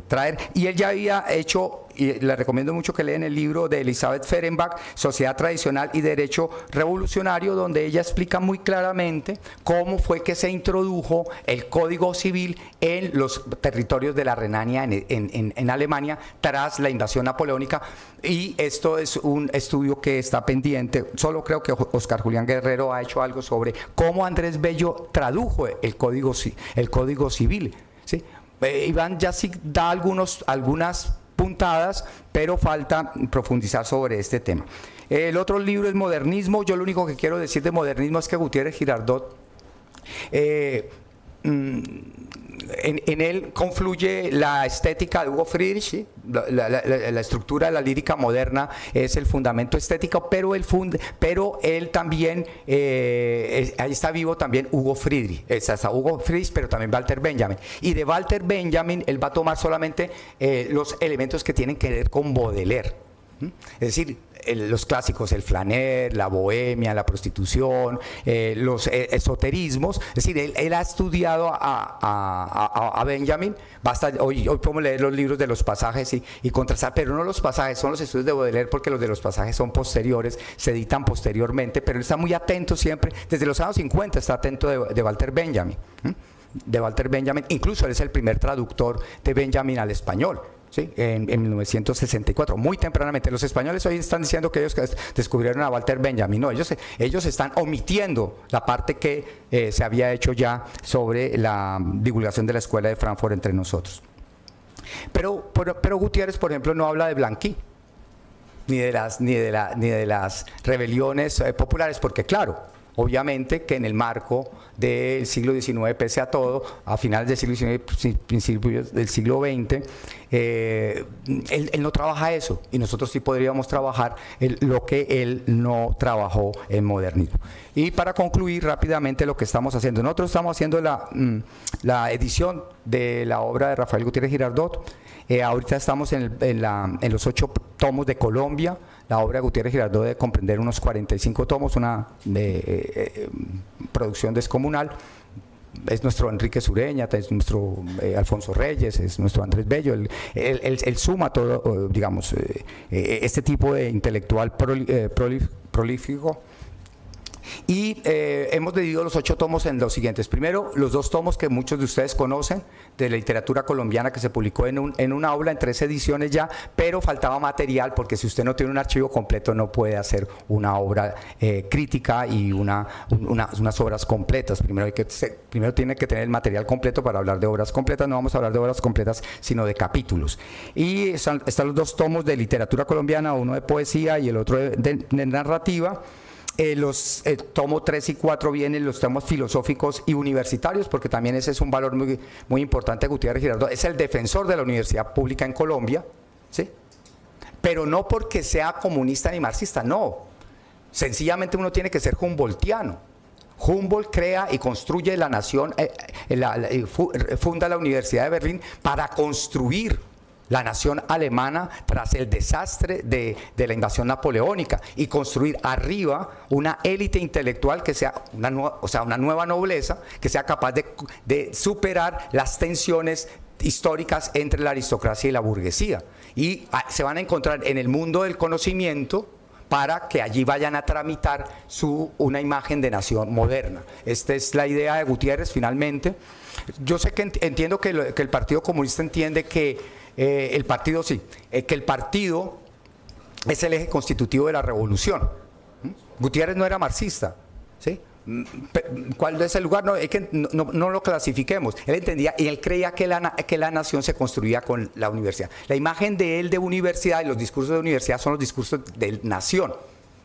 traer, y él ya había hecho, y le recomiendo mucho que lean el libro de Elizabeth Fehrenbach, Sociedad Tradicional y Derecho Revolucionario, donde ella explica muy claramente cómo fue que se introdujo el Código Civil en los territorios de la Renania en Alemania tras la invasión napoleónica, y esto es un estudio que está pendiente. Solo creo que Oscar Julián Guerrero ha hecho algo sobre cómo Andrés Bello tradujo el Código Civil, ¿sí? Iván ya sí da algunas puntadas, pero falta profundizar sobre este tema. El otro libro es Modernismo. Yo lo único que quiero decir de modernismo es que Gutiérrez Girardot en él confluye la estética de Hugo Friedrich, ¿sí? La estructura de la lírica moderna es el fundamento estético, pero él también, ahí está vivo también Hugo Friedrich, está Hugo Friedrich, pero también Walter Benjamin. Y de Walter Benjamin él va a tomar solamente los elementos que tienen que ver con Baudelaire. Es decir, los clásicos, el flaner, la bohemia, la prostitución, los esoterismos. Es decir, él ha estudiado a Benjamin. Hoy podemos leer los libros de los pasajes y contrastar, pero no los pasajes, son los estudios de Baudelaire, porque los de los pasajes son posteriores, se editan posteriormente, pero él está muy atento siempre, desde los años 50 está atento de Walter Benjamin. De Walter Benjamin, incluso él es el primer traductor de Benjamin al español. ¿Sí? En 1964, muy tempranamente. Los españoles hoy están diciendo que ellos descubrieron a Walter Benjamin. No, ellos están omitiendo la parte que se había hecho ya sobre la divulgación de la Escuela de Frankfurt entre nosotros. Pero Gutiérrez, por ejemplo, no habla de Blanqui, ni de las rebeliones populares, porque claro, obviamente que en el marco del siglo XIX, pese a todo, a finales del siglo XIX, principios del siglo XX, él no trabaja eso, y nosotros sí podríamos trabajar lo que él no trabajó en modernismo. Y para concluir rápidamente lo que estamos haciendo, nosotros estamos haciendo la edición de la obra de Rafael Gutiérrez Girardot. Ahorita estamos en los 8 tomos de Colombia. La obra de Gutiérrez Girardot debe comprender unos 45 tomos, una producción descomunal. Es nuestro Enrique Sureña, es nuestro Alfonso Reyes, es nuestro Andrés Bello. Él suma todo, digamos, este tipo de intelectual prolífico. Y hemos dividido los 8 tomos en los siguientes. Primero, los 2 tomos que muchos de ustedes conocen de la literatura colombiana, que se publicó en una obra en 3 ediciones ya, pero faltaba material, porque si usted no tiene un archivo completo no puede hacer una obra crítica y unas obras completas. Primero tiene que tener el material completo para hablar de obras completas. No vamos a hablar de obras completas, sino de capítulos. Y están los 2 tomos de literatura colombiana, uno de poesía y el otro de narrativa. Los tomo 3 y 4 vienen los tomos filosóficos y universitarios, porque también ese es un valor muy, muy importante de Gutiérrez Girardot. Es el defensor de la universidad pública en Colombia, ¿sí? Pero no porque sea comunista ni marxista, no. Sencillamente uno tiene que ser humboldtiano. Humboldt crea y construye la nación, funda la Universidad de Berlín para construir la nación alemana tras el desastre de la invasión napoleónica y construir arriba una élite intelectual que sea una nueva nobleza que sea capaz de superar las tensiones históricas entre la aristocracia y la burguesía. Y se van a encontrar en el mundo del conocimiento para que allí vayan a tramitar una imagen de nación moderna. Esta es la idea de Gutiérrez finalmente. Yo sé que entiendo que el Partido Comunista entiende que el partido es el eje constitutivo de la revolución. Gutiérrez no era marxista, ¿sí? ¿Cuál es el lugar? No, es que no lo clasifiquemos. Él entendía y él creía que la nación se construía con la universidad. La imagen de él de universidad y los discursos de universidad son los discursos de nación,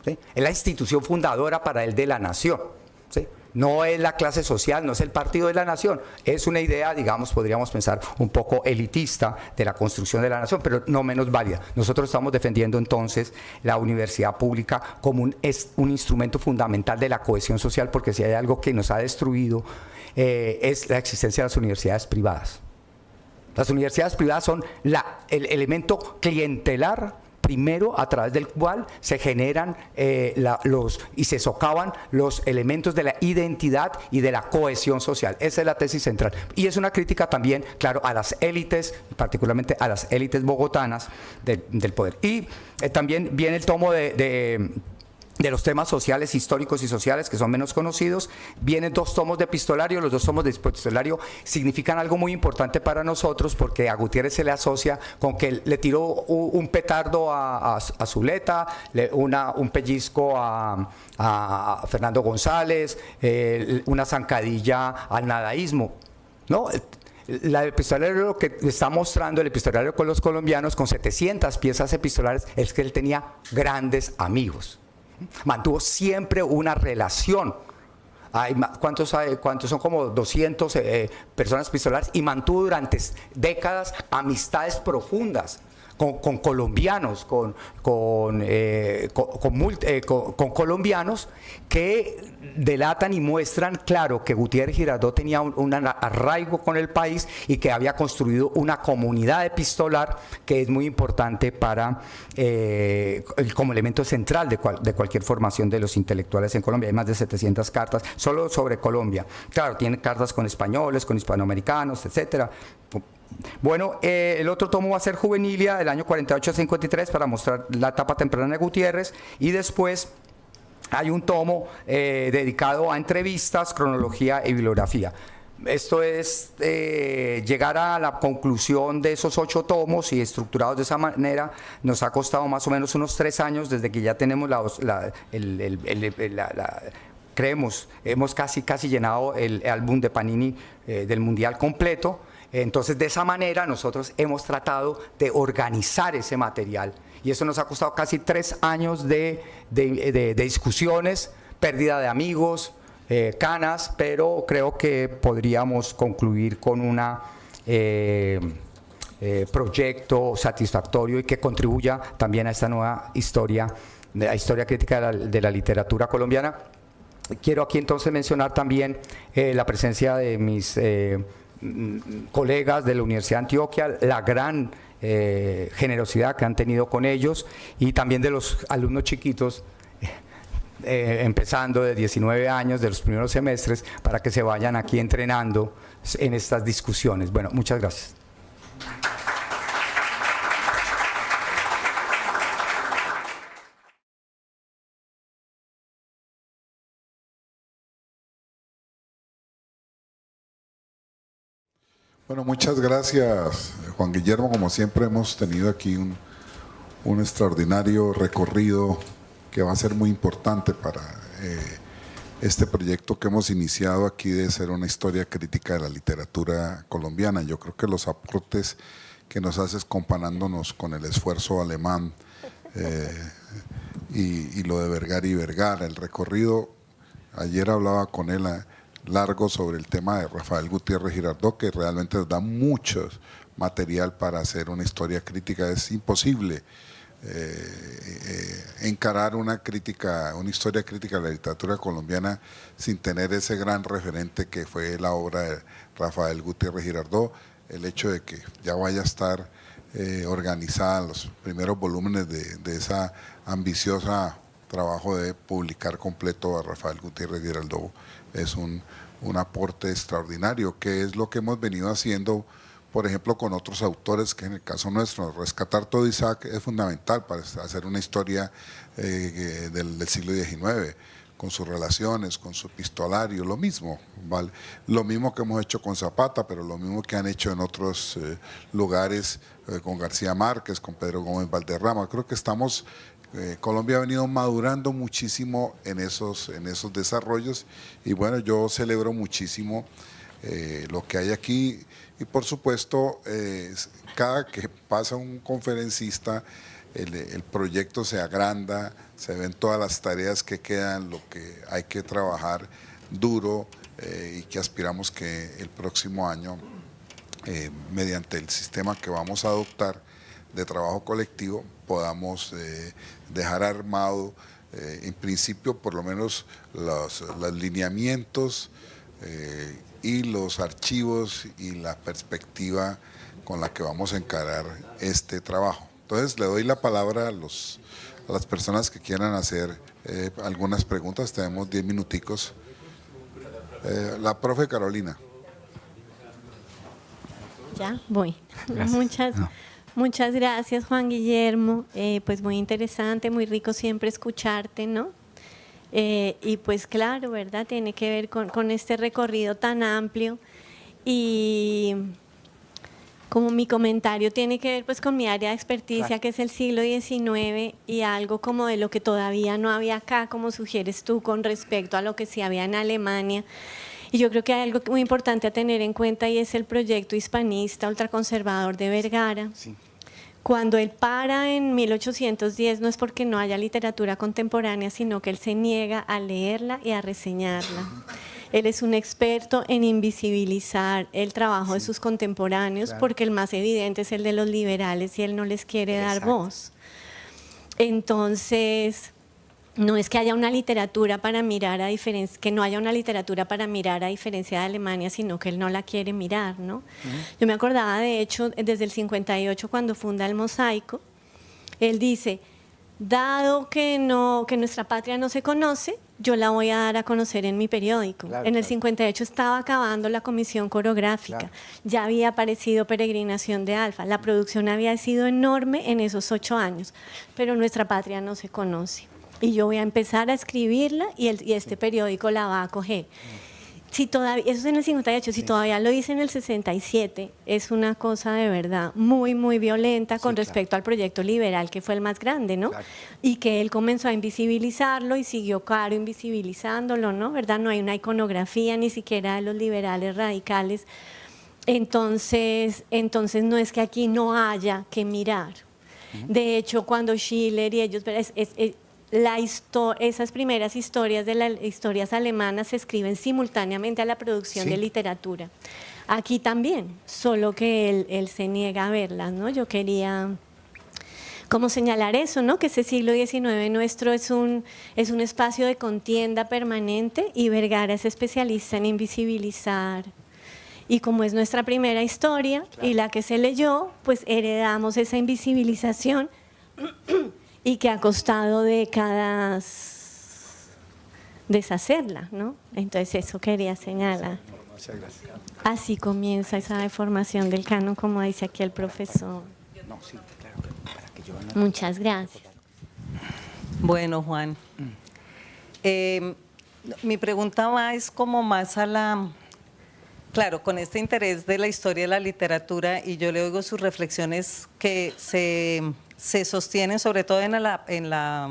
¿sí? Es la institución fundadora para él de la nación, ¿sí? No es la clase social, no es el partido de la nación, es una idea, digamos, podríamos pensar un poco elitista de la construcción de la nación, pero no menos válida. Nosotros estamos defendiendo entonces la universidad pública como un instrumento fundamental de la cohesión social, porque si hay algo que nos ha destruido es la existencia de las universidades privadas. Las universidades privadas son el elemento clientelar primero a través del cual se generan y se socavan los elementos de la identidad y de la cohesión social. Esa es la tesis central. Y es una crítica también, claro, a las élites, particularmente a las élites bogotanas del poder. Y también viene el tomo de los temas sociales, históricos y sociales, que son menos conocidos. Vienen 2 tomos de epistolario. Los 2 tomos de epistolario significan algo muy importante para nosotros, porque a Gutiérrez se le asocia con que le tiró un petardo a Zuleta, un pellizco a Fernando González, una zancadilla al nadaísmo, ¿no? El epistolario que está mostrando, el epistolario con los colombianos, con 700 piezas epistolares, es que él tenía grandes amigos. Mantuvo siempre una relación. ¿Cuántos son? Como 200 personas epistolares, y mantuvo durante décadas amistades profundas con colombianos, con colombianos que delatan y muestran claro que Gutiérrez Girardot tenía un arraigo con el país y que había construido una comunidad epistolar que es muy importante como elemento central de cualquier formación de los intelectuales en Colombia. Hay más de 700 cartas solo sobre Colombia. Claro, tiene cartas con españoles, con hispanoamericanos, etcétera. Bueno, el otro tomo va a ser Juvenilia, del año 48-53, para mostrar la etapa temprana de Gutiérrez, y después hay un tomo dedicado a entrevistas, cronología y bibliografía. Esto es llegar a la conclusión de esos 8 tomos y estructurados de esa manera. Nos ha costado más o menos unos 3 años desde que ya tenemos creemos, hemos casi llenado el álbum de Panini del Mundial completo. Entonces, de esa manera nosotros hemos tratado de organizar ese material, y eso nos ha costado casi 3 años de discusiones, pérdida de amigos, canas, pero creo que podríamos concluir con un proyecto satisfactorio y que contribuya también a esta nueva historia, la historia crítica de la literatura colombiana. Quiero aquí entonces mencionar también la presencia de mis colegas de la Universidad de Antioquia, la gran generosidad que han tenido con ellos, y también de los alumnos chiquitos, empezando de 19 años, de los primeros semestres, para que se vayan aquí entrenando en estas discusiones. Bueno, muchas gracias. Bueno, muchas gracias, Juan Guillermo. Como siempre, hemos tenido aquí un extraordinario recorrido que va a ser muy importante para este proyecto que hemos iniciado aquí de ser una historia crítica de la literatura colombiana. Yo creo que los aportes que nos haces comparándonos con el esfuerzo alemán y lo de Vergara y Vergara, el recorrido, ayer hablaba con él largo sobre el tema de Rafael Gutiérrez Girardot, que realmente nos da mucho material para hacer una historia crítica. Es imposible encarar una historia crítica de la literatura colombiana sin tener ese gran referente que fue la obra de Rafael Gutiérrez Girardot. El hecho de que ya vaya a estar organizada, los primeros volúmenes de esa ambiciosa trabajo de publicar completo a Rafael Gutiérrez Giraldo. Es un aporte extraordinario, que es lo que hemos venido haciendo, por ejemplo, con otros autores, que en el caso nuestro, rescatar todo Isaac es fundamental para hacer una historia del siglo XIX, con sus relaciones, con su epistolario, lo mismo, ¿vale? Lo mismo que hemos hecho con Zapata, pero lo mismo que han hecho en otros lugares, con García Márquez, con Pedro Gómez Valderrama. Creo que Colombia ha venido madurando muchísimo en esos desarrollos, y bueno, yo celebro muchísimo lo que hay aquí, y por supuesto, cada que pasa un conferencista, el proyecto se agranda, se ven todas las tareas que quedan, lo que hay que trabajar duro, y que aspiramos que el próximo año, mediante el sistema que vamos a adoptar de trabajo colectivo, podamos dejar armado, en principio, por lo menos los lineamientos y los archivos y la perspectiva con la que vamos a encarar este trabajo. Entonces, le doy la palabra a las personas que quieran hacer algunas preguntas. Tenemos 10 minuticos. La profe Carolina. Ya, voy. Gracias. Muchas gracias, Juan Guillermo. Pues muy interesante, muy rico siempre escucharte, ¿no? Y pues claro, ¿verdad? Tiene que ver con este recorrido tan amplio, y como mi comentario tiene que ver pues con mi área de experticia, Claro. que es el siglo XIX, y algo como de lo que todavía no había acá, como sugieres tú, con respecto a lo que sí había en Alemania. Y yo creo que hay algo muy importante a tener en cuenta, y es el proyecto hispanista ultraconservador de Vergara. Sí. Cuando él para en 1810, no es porque no haya literatura contemporánea, sino que él se niega a leerla y a reseñarla. Él es un experto en invisibilizar el trabajo de sus contemporáneos, Claro. porque el más evidente es el de los liberales y él no les quiere dar Exacto. voz. Entonces, no es que haya una literatura para mirar a diferencia, que no haya una literatura para mirar a diferencia de Alemania, sino que él no la quiere mirar, ¿no? Yo me acordaba, de hecho, desde el 58, cuando funda el Mosaico, él dice: dado que nuestra patria no se conoce, yo la voy a dar a conocer en mi periódico. Claro, En el claro. 58 estaba acabando la comisión coreográfica, Claro. ya había aparecido Peregrinación de Alfa, la producción había sido enorme en esos 8 años, pero nuestra patria no se conoce. Y yo voy a empezar a escribirla, y este periódico la va a coger. Si todavía, eso es en el 58, si todavía lo hice en el 67, es una cosa de verdad muy, muy violenta con claro. respecto al proyecto liberal, que fue el más grande, ¿no? Claro. Y que él comenzó a invisibilizarlo y siguió Caro invisibilizándolo, ¿no? ¿Verdad? No hay una iconografía ni siquiera de los liberales radicales. Entonces no es que aquí no haya que mirar. De hecho, cuando Schiller y ellos, esas primeras historias de las historias alemanas se escriben simultáneamente a la producción Sí. de literatura. Aquí también, solo que él se niega a verlas, ¿no? Yo quería como señalar eso, ¿no? Que ese siglo XIX nuestro es un espacio de contienda permanente, y Vergara es especialista en invisibilizar. Y como es nuestra primera historia y la que se leyó, pues heredamos esa invisibilización y que ha costado décadas deshacerla, ¿no? Entonces eso quería señalar. Muchas gracias. Así comienza esa deformación del canon, como dice aquí el profesor. No, sí, claro, para que yo Muchas gracias. Bueno, Juan, mi pregunta va es como más a la... Claro, con este interés de la historia de la literatura, y yo le oigo sus reflexiones que se sostienen sobre todo en la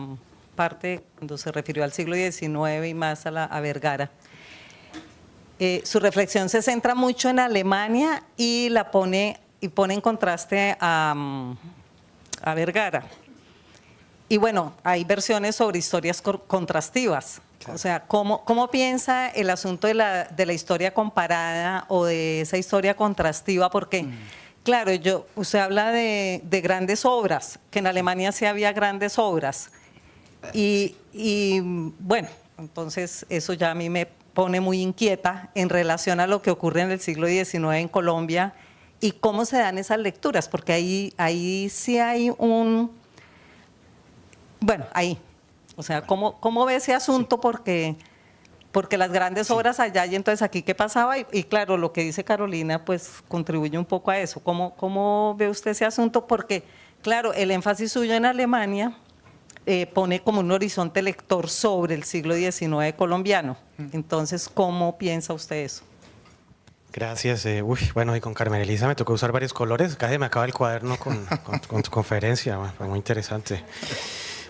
parte cuando se refirió al siglo XIX y más a Vergara. Su reflexión se centra mucho en Alemania y pone en contraste a Vergara. Y bueno, hay versiones sobre historias contrastivas. Claro. O sea, ¿cómo piensa el asunto de la historia comparada o de esa historia contrastiva? Porque, claro, usted habla de grandes obras, que en Alemania sí había grandes obras. Y bueno, entonces eso ya a mí me pone muy inquieta en relación a lo que ocurre en el siglo XIX en Colombia, y cómo se dan esas lecturas, porque ahí sí hay un... Bueno, ahí. O sea, ¿cómo ve ese asunto? Porque las grandes obras allá y entonces aquí qué pasaba y claro, lo que dice Carolina pues contribuye un poco a eso. ¿Cómo ve usted ese asunto? Porque claro, el énfasis suyo en Alemania pone como un horizonte lector sobre el siglo XIX colombiano. Entonces, ¿cómo piensa usted eso? Gracias. Bueno, y con Carmen Elisa me tocó usar varios colores. Casi me acaba el cuaderno con tu conferencia. Fue muy interesante.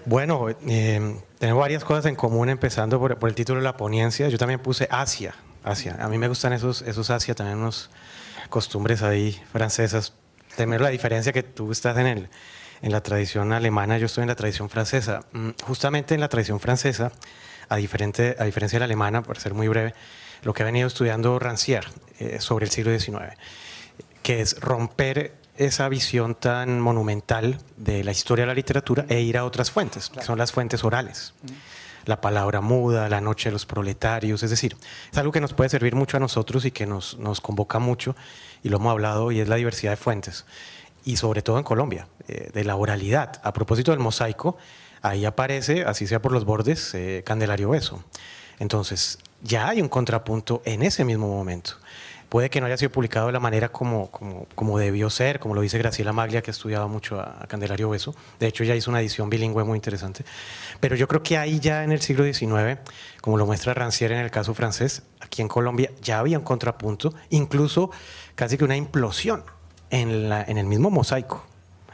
Bueno, tenemos varias cosas en común, empezando por el título de la ponencia. Yo también puse Asia. A mí me gustan esos Asia, también unos costumbres ahí francesas. Tener la diferencia que tú estás en la tradición alemana, yo estoy en la tradición francesa. Justamente en la tradición francesa, a diferencia de la alemana, por ser muy breve, lo que ha venido estudiando Rancière sobre el siglo XIX, que es romper esa visión tan monumental de la historia de la literatura e ir a otras fuentes, que son las fuentes orales. La palabra muda, la noche de los proletarios, es decir, es algo que nos puede servir mucho a nosotros y que nos convoca mucho, y lo hemos hablado, y es la diversidad de fuentes, y sobre todo en Colombia, de la oralidad. A propósito del mosaico, ahí aparece, así sea por los bordes, Candelario Beso. Entonces, ya hay un contrapunto en ese mismo momento. Puede que no haya sido publicado de la manera como debió ser, como lo dice Graciela Maglia, que ha estudiado mucho a Candelario Beso. De hecho, ya hizo una edición bilingüe muy interesante. Pero yo creo que ahí ya en el siglo XIX, como lo muestra Rancière en el caso francés, aquí en Colombia ya había un contrapunto, incluso casi que una implosión en el mismo mosaico.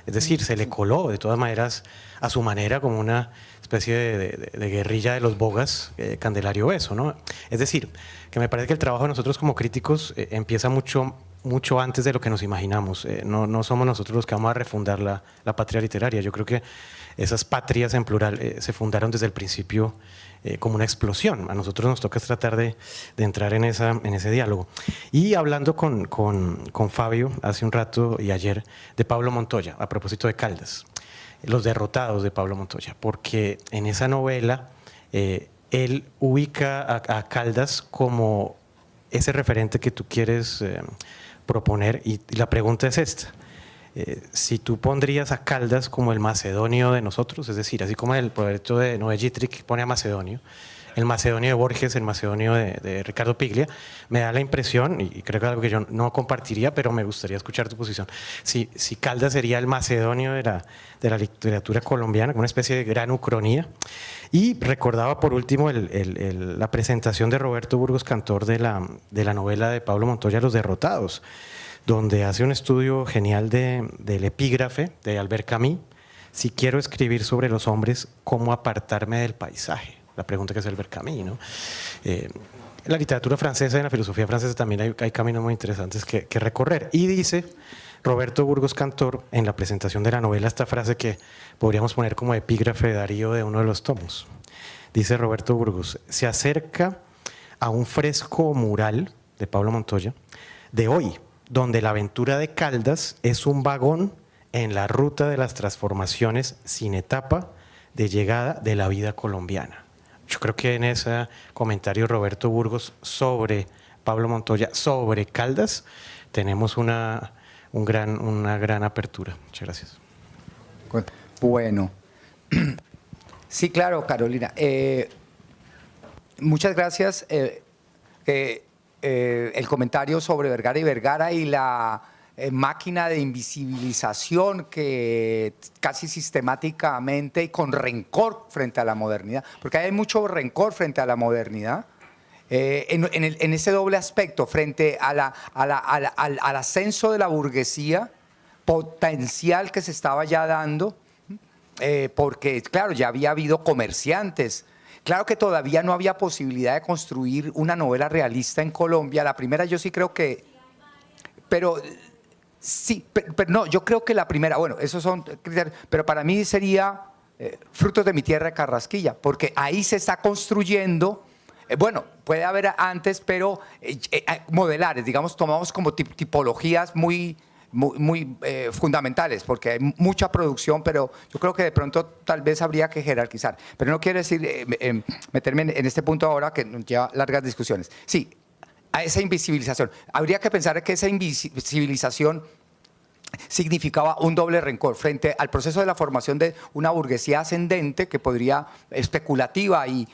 Es decir, se le coló de todas maneras a su manera como una especie de guerrilla de los bogas, Candelario Beso, ¿no? Es decir, que me parece que el trabajo de nosotros como críticos empieza mucho antes de lo que nos imaginamos. No somos nosotros los que vamos a refundar la patria literaria. Yo creo que esas patrias en plural se fundaron desde el principio como una explosión. A nosotros nos toca tratar de entrar en ese diálogo. Y hablando con Fabio hace un rato y ayer de Pablo Montoya, a propósito de Caldas, Los derrotados de Pablo Montoya, porque en esa novela él ubica a Caldas como ese referente que tú quieres proponer, y la pregunta es esta. Si tú pondrías a Caldas como el macedonio de nosotros, es decir, así como el proyecto de Noé Gittrick pone a Macedonio, el macedonio de Borges, el macedonio de Ricardo Piglia, me da la impresión, y creo que es algo que yo no compartiría, pero me gustaría escuchar tu posición, si Caldas sería el macedonio de la literatura colombiana, como una especie de gran ucronía. Y recordaba por último la presentación de Roberto Burgos Cantor de la novela de Pablo Montoya, Los derrotados, donde hace un estudio genial del epígrafe de Albert Camus: si quiero escribir sobre los hombres, ¿cómo apartarme del paisaje? La pregunta que hace Albert Camus, ¿no? En la literatura francesa y en la filosofía francesa también hay caminos muy interesantes que recorrer. Y dice Roberto Burgos Cantor en la presentación de la novela esta frase que podríamos poner como epígrafe de Darío de uno de los tomos. Dice Roberto Burgos: se acerca a un fresco mural de Pablo Montoya de hoy, donde la aventura de Caldas es un vagón en la ruta de las transformaciones sin etapa de llegada de la vida colombiana. Yo creo que en ese comentario Roberto Burgos sobre Pablo Montoya, sobre Caldas, tenemos una gran apertura. Muchas gracias. Bueno, sí, claro, Carolina. Muchas gracias. El comentario sobre Vergara y la máquina de invisibilización que casi sistemáticamente y con rencor frente a la modernidad, porque hay mucho rencor frente a la modernidad, en ese doble aspecto, frente al ascenso de la burguesía potencial que se estaba ya dando, porque claro, ya había habido comerciantes. Claro que todavía no había posibilidad de construir una novela realista en Colombia. La primera yo sí creo que, pero no, yo creo que la primera, bueno, esos son criterios, pero para mí sería Frutos de mi tierra de Carrasquilla, porque ahí se está construyendo, bueno, puede haber antes, pero modelares, digamos, tomamos como tipologías muy fundamentales, porque hay mucha producción, pero yo creo que de pronto tal vez habría que jerarquizar. Pero no quiero decir meterme en este punto ahora, que nos lleva largas discusiones. Sí, a esa invisibilización. Habría que pensar que esa invisibilización significaba un doble rencor frente al proceso de la formación de una burguesía ascendente que podría, especulativa y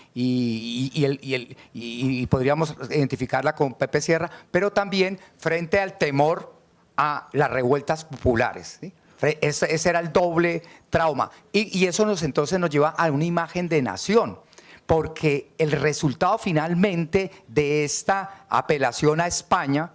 podríamos identificarla con Pepe Sierra, pero también frente al temor a las revueltas populares, ¿sí? Ese era el doble trauma. Y eso entonces nos lleva a una imagen de nación, porque el resultado finalmente de esta apelación a España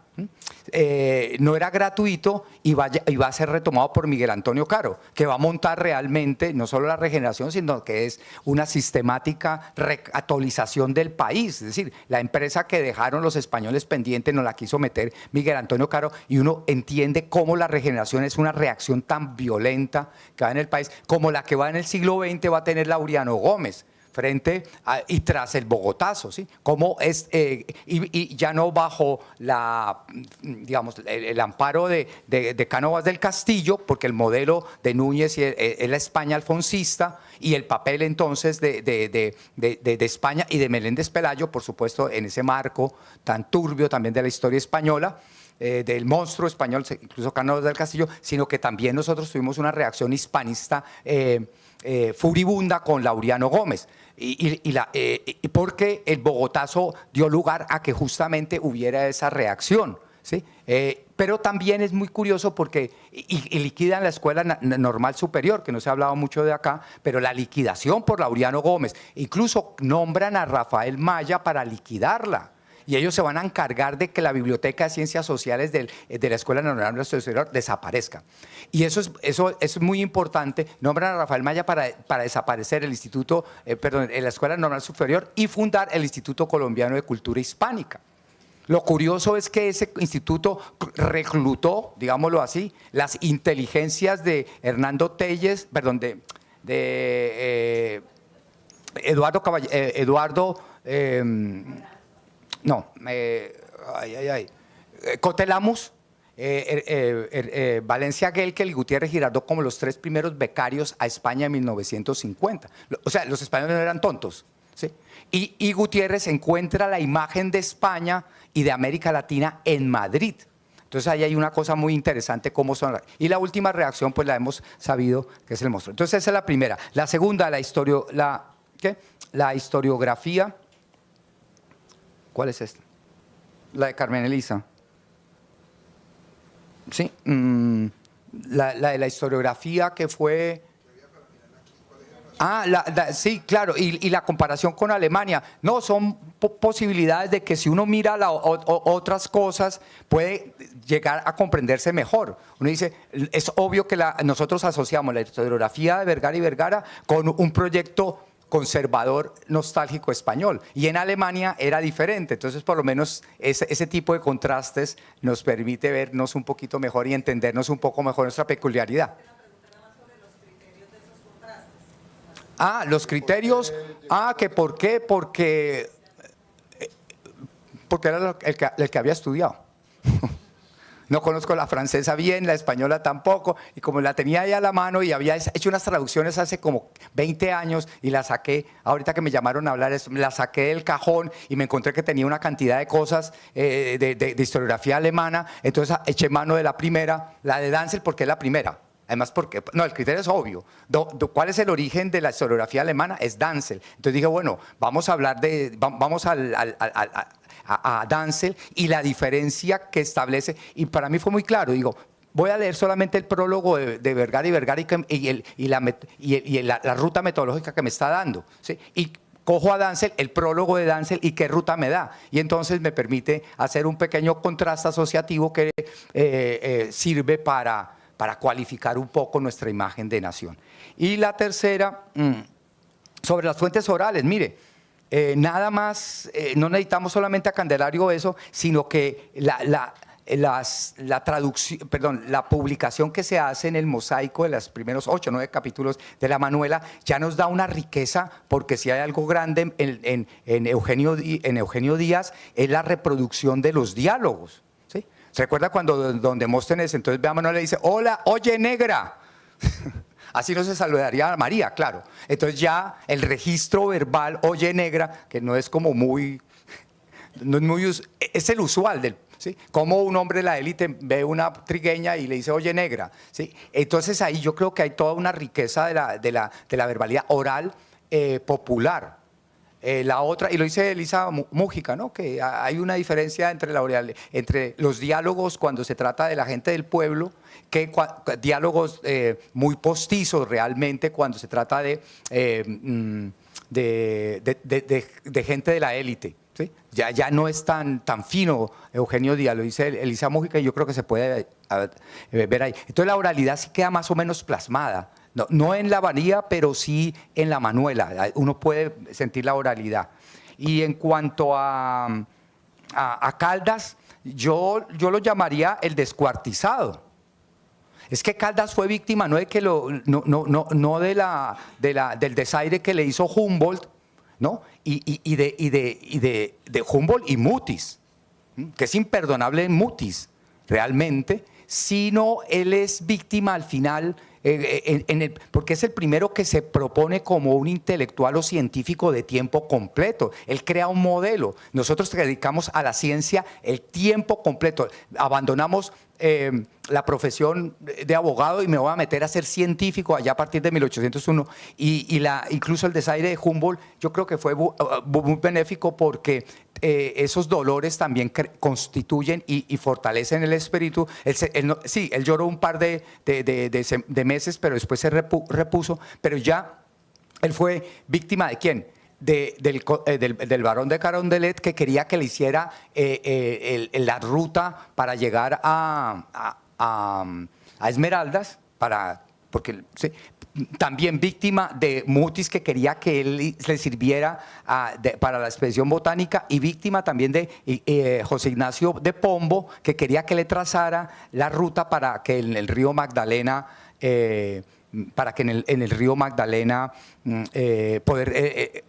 no era gratuito y va a ser retomado por Miguel Antonio Caro, que va a montar realmente no solo la regeneración, sino que es una sistemática recatolización del país. Es decir, la empresa que dejaron los españoles pendiente nos la quiso meter Miguel Antonio Caro, y uno entiende cómo la regeneración es una reacción tan violenta que va en el país, como la que va en el siglo XX va a tener Laureano Gómez frente y tras el Bogotazo, ¿sí? Como es, y ya no bajo el amparo de Cánovas del Castillo, porque el modelo de Núñez es la España alfonsista, y el papel entonces de España y de Meléndez Pelayo, por supuesto, en ese marco tan turbio también de la historia española, del monstruo español, incluso Cánovas del Castillo, sino que también nosotros tuvimos una reacción hispanista furibunda con Laureano Gómez, porque el Bogotazo dio lugar a que justamente hubiera esa reacción, ¿sí? Pero también es muy curioso porque liquidan la Escuela Normal Superior, que no se ha hablado mucho de acá, pero la liquidación por Laureano Gómez, incluso nombran a Rafael Maya para liquidarla. Y ellos se van a encargar de que la Biblioteca de Ciencias Sociales de la Escuela Normal Superior desaparezca. Y eso es muy importante. Nombran a Rafael Maya para desaparecer el Instituto, la Escuela Normal Superior, y fundar el Instituto Colombiano de Cultura Hispánica. Lo curioso es que ese instituto reclutó, digámoslo así, las inteligencias de Hernando Telles, perdón, de Cotelamus, Valencia Gelkel y Gutiérrez Girardot como los tres primeros becarios a España en 1950. O sea, los españoles no eran tontos, ¿sí? Y Gutiérrez encuentra la imagen de España y de América Latina en Madrid. Entonces ahí hay una cosa muy interesante cómo son. Y la última reacción pues la hemos sabido, que es el monstruo. Entonces esa es la primera. La segunda, la historiografía. ¿Cuál es esta? La de Carmen Elisa. Sí, la de la historiografía que fue... sí, claro, y la comparación con Alemania. No, son posibilidades de que si uno mira otras cosas puede llegar a comprenderse mejor. Uno dice, es obvio que nosotros asociamos la historiografía de Vergara y Vergara con un proyecto conservador nostálgico español, y en Alemania era diferente. Entonces por lo menos ese tipo de contrastes nos permite vernos un poquito mejor y entendernos un poco mejor nuestra peculiaridad. Los criterios, que por qué, porque era el que había estudiado. No conozco la francesa bien, la española tampoco, y como la tenía ahí a la mano y había hecho unas traducciones hace como 20 años y la saqué, ahorita que me llamaron a hablar, la saqué del cajón y me encontré que tenía una cantidad de cosas de historiografía alemana, entonces eché mano de la primera, la de Danzel, porque es la primera. Además, porque no, el criterio es obvio. ¿Cuál es el origen de la historiografía alemana? Es Danzel. Entonces dije, bueno, vamos a hablar vamos a Danzel y la diferencia que establece. Y para mí fue muy claro. Digo, voy a leer solamente el prólogo de Vergara y Vergara y la ruta metodológica que me está dando, ¿sí? Y cojo a Danzel, el prólogo de Danzel, y qué ruta me da. Y entonces me permite hacer un pequeño contraste asociativo que sirve para cualificar un poco nuestra imagen de nación. Y la tercera, sobre las fuentes orales, mire, nada más, no necesitamos solamente a Candelario eso, sino que la publicación que se hace en el mosaico de los primeros 8 o 9 capítulos de la Manuela ya nos da una riqueza, porque si hay algo grande en Eugenio Díaz es la reproducción de los diálogos. ¿Se recuerda cuando don Demóstenes, entonces ve a Manuel y le dice, hola, oye negra? Así no se saludaría a María, claro. Entonces ya el registro verbal, oye negra, que no es como muy no es muy es el usual del, ¿sí? Como un hombre de la élite ve una trigueña y le dice, oye, negra, ¿sí? Entonces ahí yo creo que hay toda una riqueza de la verbalidad oral popular. La otra, y lo dice Elisa Mújica, ¿no? Que hay una diferencia entre entre los diálogos cuando se trata de la gente del pueblo, que diálogos muy postizos realmente cuando se trata de gente de la élite. ¿Sí? Ya no es tan fino, Eugenio Díaz, lo dice Elisa Mújica, y yo creo que se puede ver ahí. Entonces la oralidad sí queda más o menos plasmada. No en la María, pero sí en la Manuela. Uno puede sentir la oralidad. Y en cuanto a Caldas, yo lo llamaría el descuartizado. Es que Caldas fue víctima no de que del desaire que le hizo Humboldt, ¿no? Y de Humboldt y Mutis, que es imperdonable en Mutis, realmente, sino él es víctima al final, porque es el primero que se propone como un intelectual o científico de tiempo completo. Él crea un modelo. Nosotros dedicamos a la ciencia el tiempo completo. Abandonamos la profesión de abogado y me voy a meter a ser científico allá a partir de 1801. Incluso el desaire de Humboldt yo creo que fue muy benéfico porque esos dolores también constituyen y fortalecen el espíritu. Él lloró un par de meses, pero después se repuso, pero ya él fue víctima ¿de quién? Del barón de Carondelet, que quería que le hiciera la ruta para llegar a Esmeraldas, porque ¿sí? También víctima de Mutis, que quería que él le sirviera para la expedición botánica, y víctima también de José Ignacio de Pombo, que quería que le trazara la ruta para que en el río Magdalena poder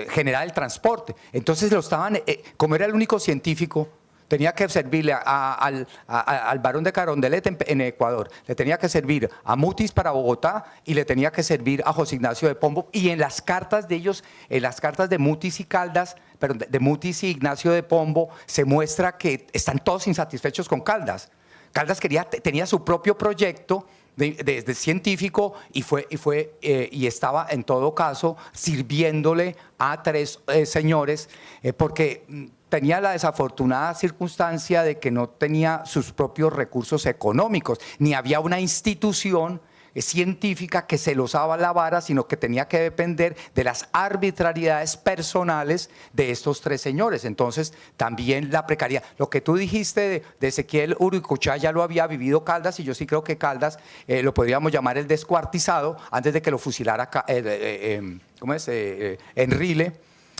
generar el transporte. Entonces como era el único científico, tenía que servirle al barón de Carondelet en Ecuador, le tenía que servir a Mutis para Bogotá y le tenía que servir a José Ignacio de Pombo. Y en las cartas de ellos, en las cartas de Mutis y Caldas, perdón, de Mutis y Ignacio de Pombo, se muestra que están todos insatisfechos con Caldas. Caldas tenía su propio proyecto de científico y estaba en todo caso sirviéndole a tres señores porque tenía la desafortunada circunstancia de que no tenía sus propios recursos económicos, ni había una institución científica que se los daba la vara, sino que tenía que depender de las arbitrariedades personales de estos tres señores. Entonces, también la precariedad. Lo que tú dijiste de Ezequiel Uricuchá ya lo había vivido Caldas, y yo sí creo que Caldas lo podríamos llamar el descuartizado antes de que lo fusilara Enrile.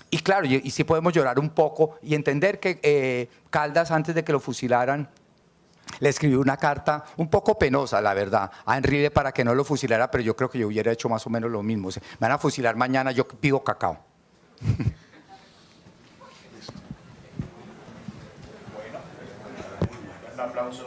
Y claro, y sí podemos llorar un poco y entender que Caldas, antes de que lo fusilaran, le escribió una carta un poco penosa, la verdad, a Enrile para que no lo fusilara, pero yo creo que yo hubiera hecho más o menos lo mismo. Me van a fusilar mañana, yo pido cacao. Bueno, un aplauso.